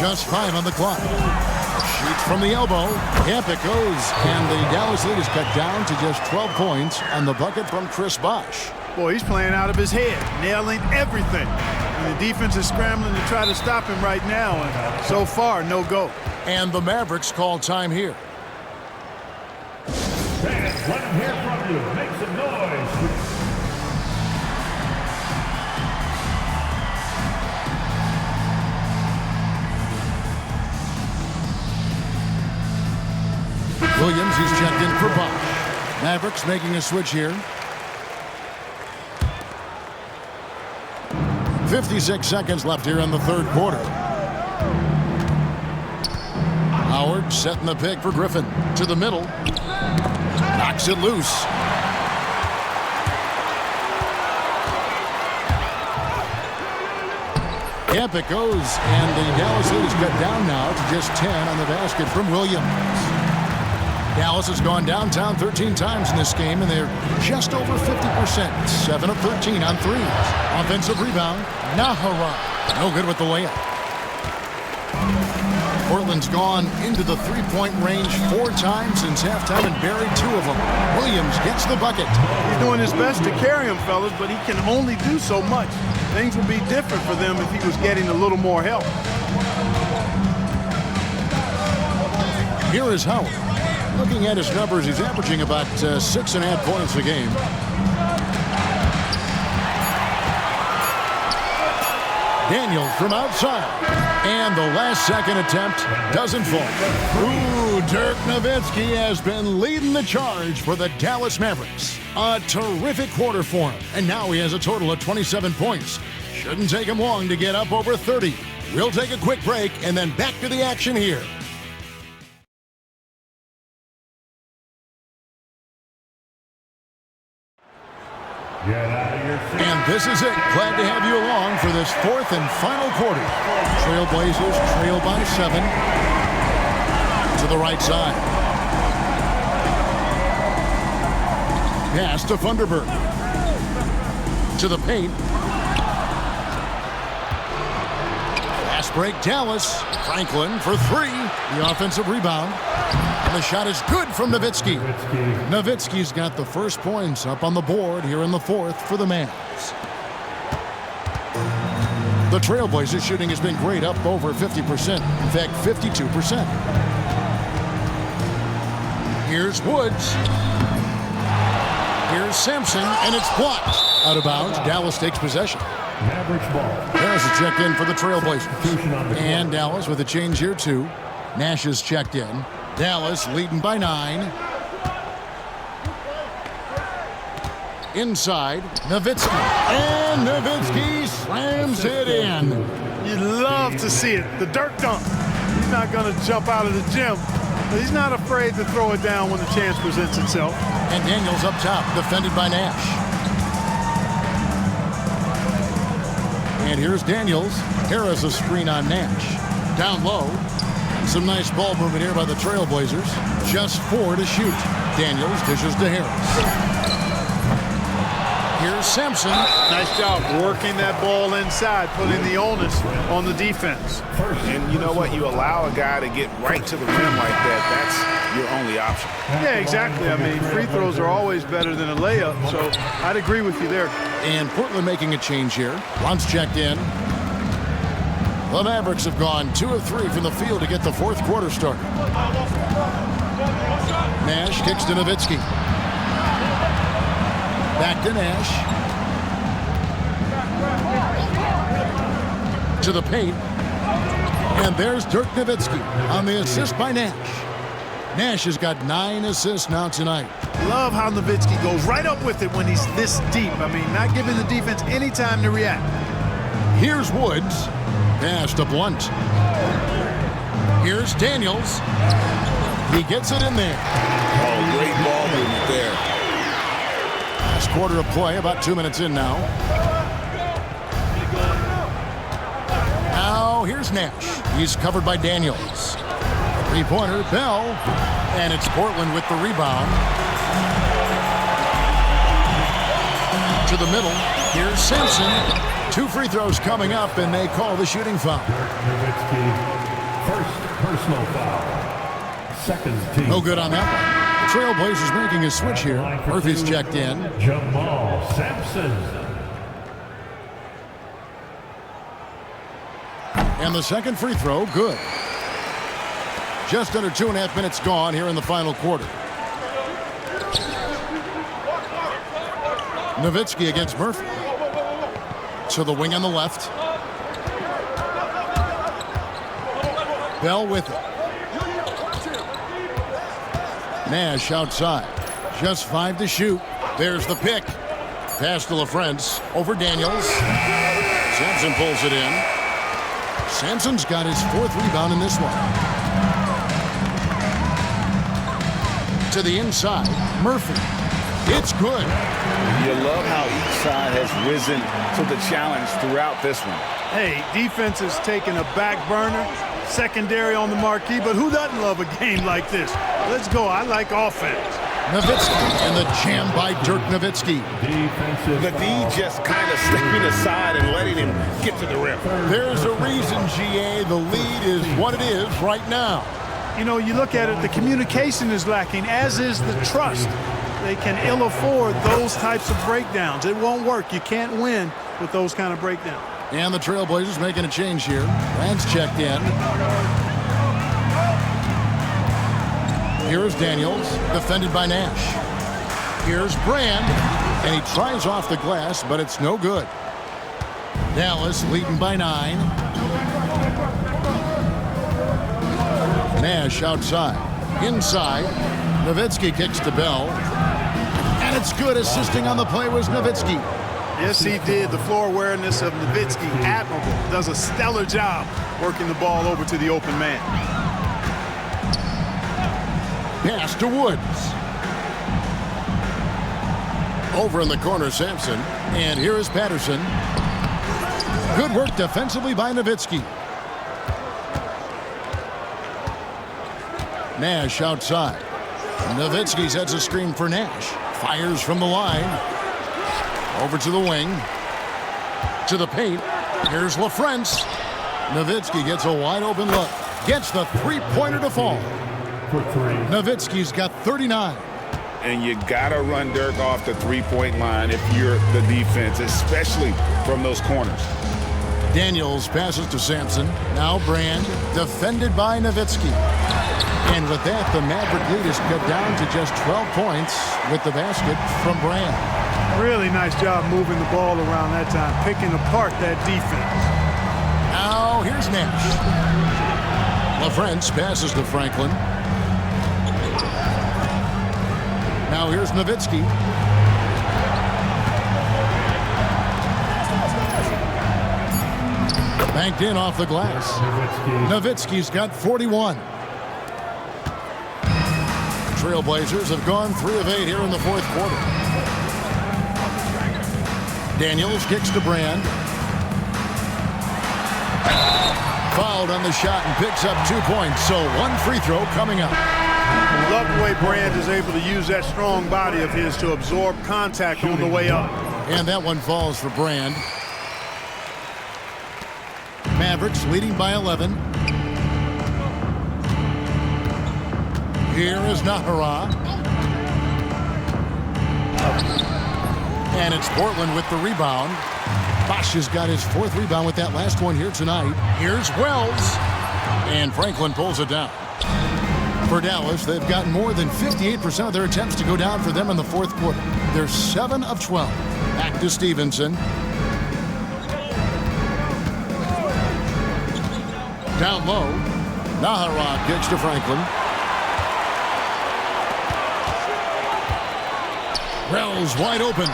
Just 5 on the clock. Shoots from the elbow. Up it goes. And the Dallas lead is cut down to just 12 points on the bucket from Chris Bosh. Boy, he's playing out of his head, nailing everything. And the defense is scrambling to try to stop him right now. And so far, no go. And the Mavericks call time here. Fans, let them hear from you. Make some noise. Williams, he's checked in for Bosh. Mavericks making a switch here. 56 seconds left here in the third quarter. Howard setting the pick for Griffin. To the middle. Knocks it loose. Up it goes, and the Dallas lead is cut down now to just 10 on the basket from Williams. Dallas has gone downtown 13 times in this game, and they're just over 50%. 7 of 13 on threes. Offensive rebound, Nahara. No good with the layup. Portland's gone into the three-point range 4 times since halftime and buried 2 of them. Williams gets the bucket. He's doing his best to carry him, fellas, but he can only do so much. Things would be different for them if he was getting a little more help. Here is Howard. Looking at his numbers, he's averaging about 6.5 points a game. Daniels from outside. And the last second attempt doesn't fall. Ooh, Dirk Nowitzki has been leading the charge for the Dallas Mavericks. A terrific quarter for him. And now he has a total of 27 points. Shouldn't take him long to get up over 30. We'll take a quick break and then back to the action here. And this is it. Glad to have you along for this 4th and final quarter. Trailblazers trail by 7 to the right side. Pass to Funderburg. To the paint. Fast break Dallas. Franklin for 3. The offensive rebound. And the shot is good from Nowitzki. Nowitzki's got the first points up on the board here in the 4th for the Mavs. The Trailblazers shooting has been great, up over 50%. In fact, 52%. Here's Woods. Here's Sampson, and it's blocked. Out of bounds, Dallas takes possession. Harris is checked in for the Trailblazers. And Dallas with a change here, too. Nash is checked in. Dallas leading by 9. Inside, Nowitzki. And Nowitzki slams it in. You love to see it. The Dirk dunk. He's not going to jump out of the gym, but he's not afraid to throw it down when the chance presents itself. And Daniels up top, defended by Nash. And here's Daniels. Harris a screen on Nash. Down low. Some nice ball movement here by the Trailblazers. Just 4 to shoot. Daniels dishes to Harris. Here's Sampson. Nice job working that ball inside, putting the onus on the defense. And you know what? You allow a guy to get right to the rim like that. That's your only option. Yeah, exactly. I mean, free throws are always better than a layup, so I'd agree with you there. And Portland making a change here. Once checked in. The Mavericks have gone 2 of 3 from the field to get the 4th quarter started. Nash kicks to Nowitzki. Back to Nash. To the paint. And there's Dirk Nowitzki on the assist by Nash. Nash has got 9 assists now tonight. Love how Nowitzki goes right up with it when he's this deep. I mean, not giving the defense any time to react. Here's Woods. Pass to Blunt. Here's Daniels. He gets it in there. Oh, great ball movement there. Last quarter of play, about 2 minutes in now. Now here's Nash. He's covered by Daniels. Three-pointer, Bell. And it's Portland with the rebound. To the middle. Here's Sampson. 2 free throws coming up, and they call the shooting foul. First personal foul. Second team. No good on that one. The Trailblazers making a switch here. Murphy's checked in. Jamal Sampson. And the second free throw, good. Just under 2.5 minutes gone here in the final quarter. Nowitzki against Murphy. To the wing on the left. Bell with it. Nash outside. Just 5 to shoot. There's the pick. Pass to LaFrance over Daniels. Sampson pulls it in. Sampson's got his 4th rebound in this one. To the inside. Murphy. It's good. You love how each side has risen to the challenge throughout this one. Hey, defense has taken a back burner. secondary on the marquee, but who doesn't love a game like this? Let's go. I like offense. Nowitzki and the jam by Dirk Nowitzki. The D just kind of stepping aside and letting him get to the rim. There's a reason, GA, the lead is what it is right now. You know, you look at it, the communication is lacking, as is the trust. They can ill afford those types of breakdowns. It won't work. You can't win with those kind of breakdowns. And the Trailblazers making a change here. Rand's checked in. Here's Daniels, defended by Nash. Here's Brand, and he tries off the glass, but it's no good. Dallas leading by 9. Nash outside. Inside. Nowitzki kicks to Bell. And it's good. Assisting on the play was Nowitzki. Yes, he did. The floor awareness of Nowitzki, admirable. Does a stellar job working the ball over to the open man. Pass to Woods. Over in the corner, Sampson. And here is Patterson. Good work defensively by Nowitzki. Nash outside. Nowitzki sets a screen for Nash. Fires from the line. Over to the wing. To the paint. Here's LaFrance. Nowitzki gets a wide open look. Gets the three-pointer to fall. Nowitzki's got 39. And you gotta run Dirk off the three-point line if you're the defense, especially from those corners. Daniels passes to Sampson. Now Brand, defended by Nowitzki. And with that, the Maverick lead is cut down to just 12 points with the basket from Brand. Really nice job moving the ball around that time, picking apart that defense. Now here's Nash. LaFrance passes to Franklin. Now here's Nowitzki. Banked in off the glass. Nowitzki's got 41. Trailblazers have gone 3 of 8 here in the fourth quarter. Daniels kicks to Brand. Fouled on the shot and picks up 2 points. So 1 free throw coming up. Love the way Brand is able to use that strong body of his to absorb contact on the way up. And that one falls for Brand. Mavericks leading by 11. Here is Nahara. And it's Portland with the rebound. Bosch has got his 4th rebound with that last one here tonight. Here's Wells. And Franklin pulls it down. For Dallas, they've gotten more than 58% of their attempts to go down for them in the fourth quarter. They're 7 of 12. Back to Stevenson. Down low. Nahara kicks to Franklin. Wells wide open.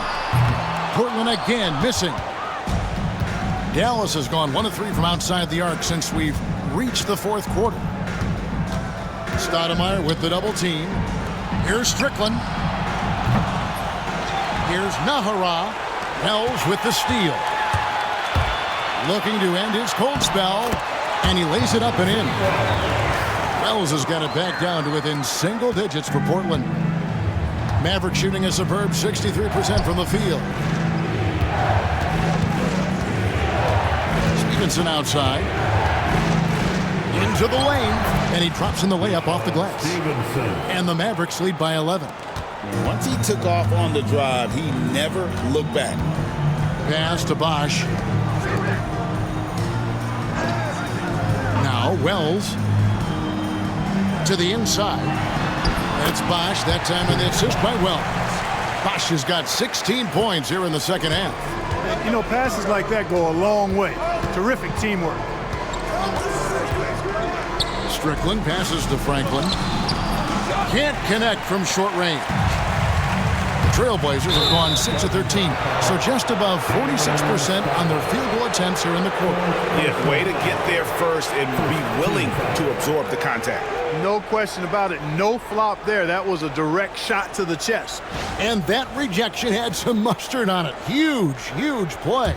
Portland again missing. Dallas has gone 1 of 3 from outside the arc since we've reached the fourth quarter. Stoudemire with the double team. Here's Strickland. Here's Nahara. Wells with the steal. Looking to end his cold spell. And he lays it up and in. Wells has got it back down to within single digits for Portland. Maverick shooting a superb 63% from the field. Stevenson outside. Into the lane. And he drops in the layup off the glass. And the Mavericks lead by 11. Once he took off on the drive, he never looked back. Pass to Bosch. Now Wells to the inside. That's Bosch, that time in the assist by Wells. Bosch has got 16 points here in the second half. You know, passes like that go a long way. Terrific teamwork. Strickland passes to Franklin. Can't connect from short range. The Trailblazers have gone 6 of 13, so just above 46% on their field goal attempts here in the quarter. Yeah, way to get there first and be willing to absorb the contact. No question about it. No flop there. That was a direct shot to the chest. And that rejection had some mustard on it. Huge, huge play.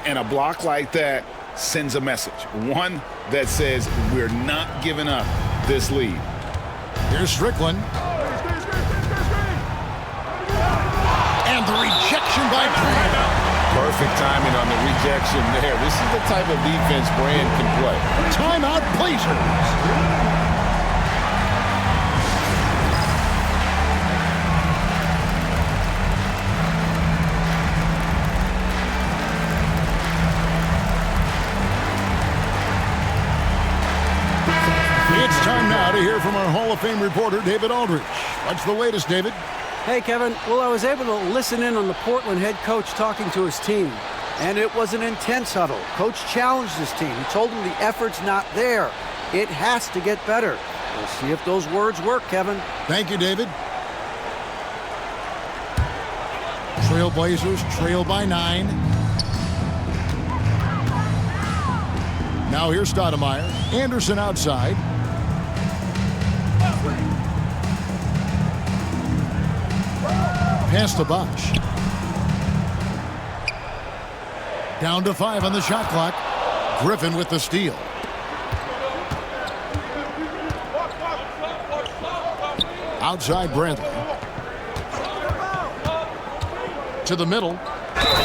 And a block like that sends a message, one that says we're not giving up this lead. Here's Strickland. And the rejection by Brand. Perfect timing on the rejection there. This is the type of defense Brand can play. Timeout Blazers. It's time now to hear from our Hall of Fame reporter, David Aldridge. What's the latest, David? Hey, Kevin. Well, I was able to listen in on the Portland head coach talking to his team, and it was an intense huddle. Coach challenged his team. He told them the effort's not there. It has to get better. We'll see if those words work, Kevin. Thank you, David. Trailblazers trail by 9. Now here's Stoudemire. Anderson outside. Pass to Bosch. Down to 5 on the shot clock. Griffin with the steal. Outside Bradley. To the middle.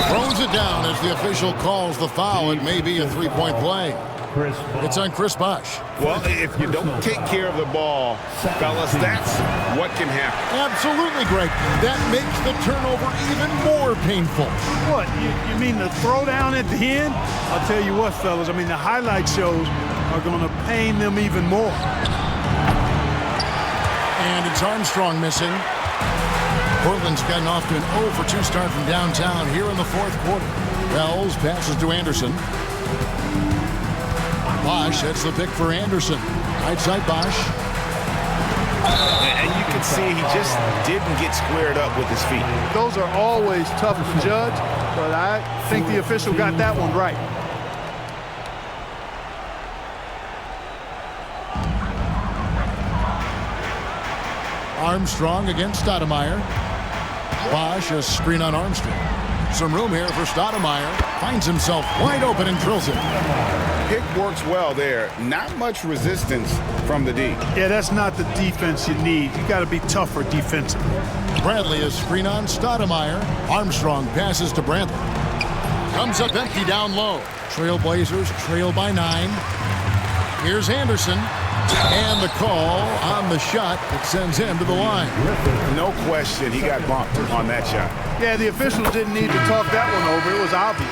Throws it down as the official calls the foul. It may be a three-point play. It's on Chris Bosch. Well, if you don't take care of the ball, fellas, that's what can happen. Absolutely, Greg. That makes the turnover even more painful. What, you mean the throwdown at the end? I'll tell you what, fellas, I mean, the highlight shows are going to pain them even more. And it's Armstrong missing. Portland's gotten off to an 0 for 2 start from downtown here in the fourth quarter. Bells passes to Anderson. Bosch, that's the pick for Anderson. Right side Bosch. And you can see he just didn't get squared up with his feet. Those are always tough to judge, but I think the official got that one right. Armstrong against Stoudemire. Bosch, a screen on Armstrong. Some room here for Stoudemire. Finds himself wide open and drills it. Pick works well there. Not much resistance from the D. Yeah, that's not the defense you need. You got to be tougher defensively. Bradley is screen on Stoudemire. Armstrong passes to Bradley. Comes up empty down low. Trailblazers trail by 9. Here's Anderson. And the call on the shot that sends him to the line. No question, he got bumped on that shot. Yeah, the officials didn't need to talk that one over. It was obvious.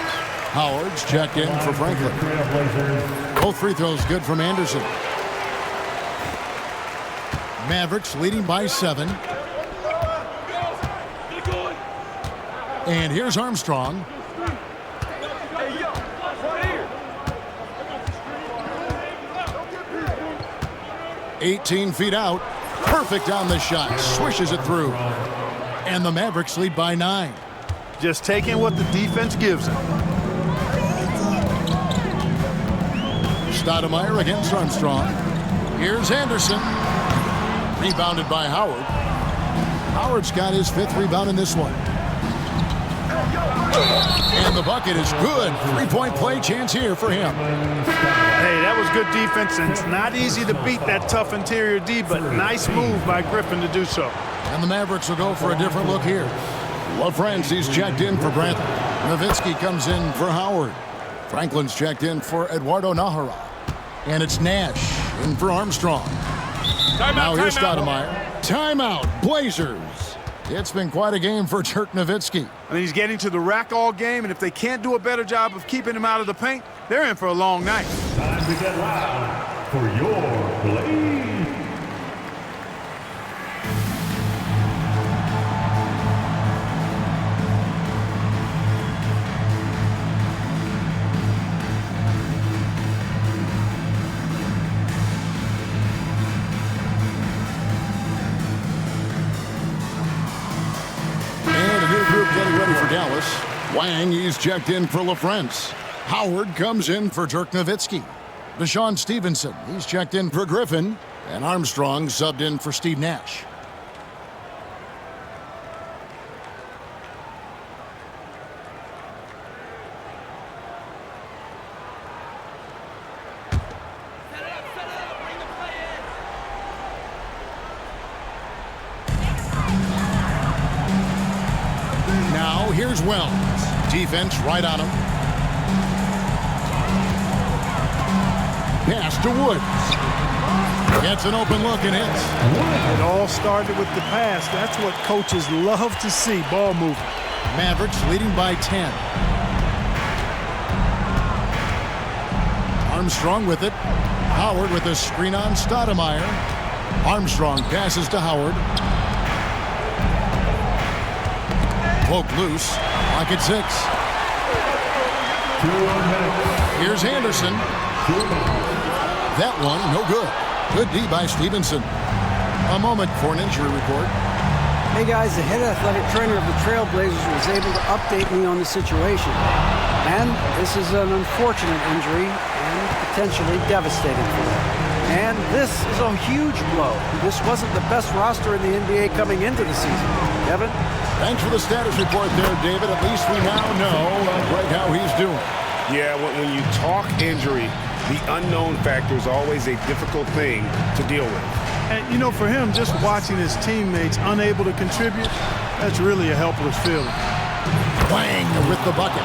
Howard's checked in for Franklin. Both free throws good from Anderson. Mavericks leading by 7. And here's Armstrong. 18 feet out. Perfect on the shot. Swishes it through. And the Mavericks lead by 9. Just taking what the defense gives them. Stoudemire against Armstrong. Here's Anderson. Rebounded by Howard. Howard's got his 5th rebound in this one. And the bucket is good. 3-point play chance here for him. Hey, that was good defense, and it's not easy to beat that tough interior D, but nice move by Griffin to do so. And the Mavericks will go for a different look here. LaFrance, he's checked in for Bradley. Nowitzki comes in for Howard. Franklin's checked in for Eduardo Najera. And it's Nash in for Armstrong. Now here's Stoudemire. Timeout, Blazers. It's been quite a game for Dirk Nowitzki. I mean, he's getting to the rack all game, and if they can't do a better job of keeping him out of the paint, they're in for a long night. Time to get loud for your Blaze. Dallas. Wang, he's checked in for LaFrance. Howard comes in for Dirk Nowitzki. Deshaun Stevenson, he's checked in for Griffin. And Armstrong subbed in for Steve Nash. Here's Wells. Defense right on him. Pass to Woods. Gets an open look and hits. It all started with the pass. That's what coaches love to see, ball movement. Mavericks leading by 10. Armstrong with it. Howard with a screen on Stoudemire. Armstrong passes to Howard. Poke loose. Lock at 6. Here's Anderson. That one, no good. Good D by Stevenson. A moment for an injury report. Hey guys, the head athletic trainer of the Trailblazers was able to update me on the situation. And this is an unfortunate injury and potentially devastating for them. And this is a huge blow. This wasn't the best roster in the NBA coming into the season. Kevin? Thanks for the status report there, David. At least we now know, Greg, how he's doing. Yeah, when you talk injury, the unknown factor is always a difficult thing to deal with. And, you know, for him, just watching his teammates unable to contribute, that's really a helpless feeling. Wang with the bucket.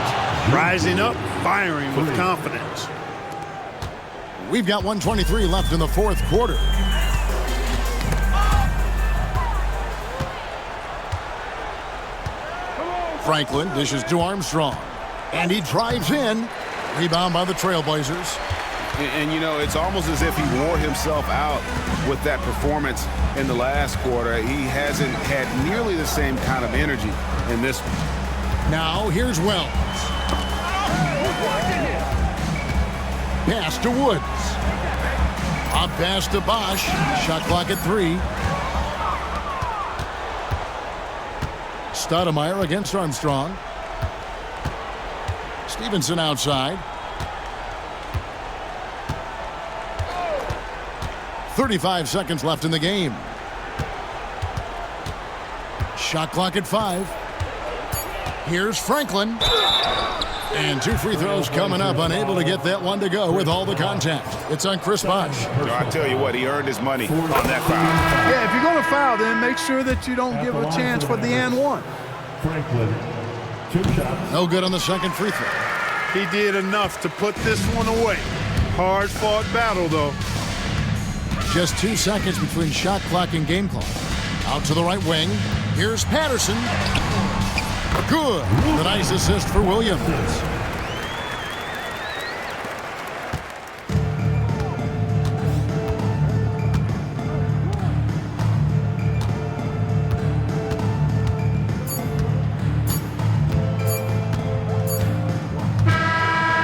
Rising up, firing with confidence. We've got 1:23 left in the fourth quarter. Franklin dishes to Armstrong. And he drives in. Rebound by the Trailblazers. And, you know, it's almost as if he wore himself out with that performance in the last quarter. He hasn't had nearly the same kind of energy in this one. Now, here's Wells. Pass to Woods. Up pass to Bosch. Shot clock at 3. Stoudemire against Armstrong. Stevenson outside. 35 seconds left in the game. Shot clock at 5. Here's Franklin. And 2 free throws coming up. Unable to get that one to go with all the contact. It's on Chris Bosch. I tell you what, he earned his money on that foul. Yeah, if you're going to foul, then make sure that you don't give a chance for the and one. Franklin, 2 shots. No good on the second free throw. He did enough to put this one away. Hard-fought battle, though. Just 2 seconds between shot clock and game clock. Out to the right wing. Here's Patterson. Good. The nice assist for Williams.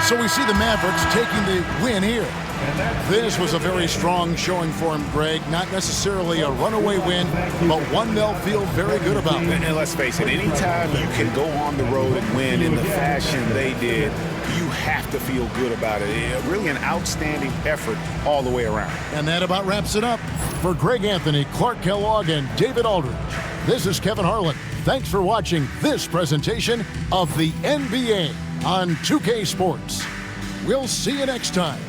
So we see the Mavericks taking the win here. This was a very strong showing for him, Greg. Not necessarily a runaway win, but one they'll feel very good about. And let's face it, anytime you can go on the road and win in the fashion they did, you have to feel good about it. Really an outstanding effort all the way around. And that about wraps it up. For Greg Anthony, Clark Kellogg, and David Aldridge, this is Kevin Harlan. Thanks for watching this presentation of the NBA on 2K Sports. We'll see you next time.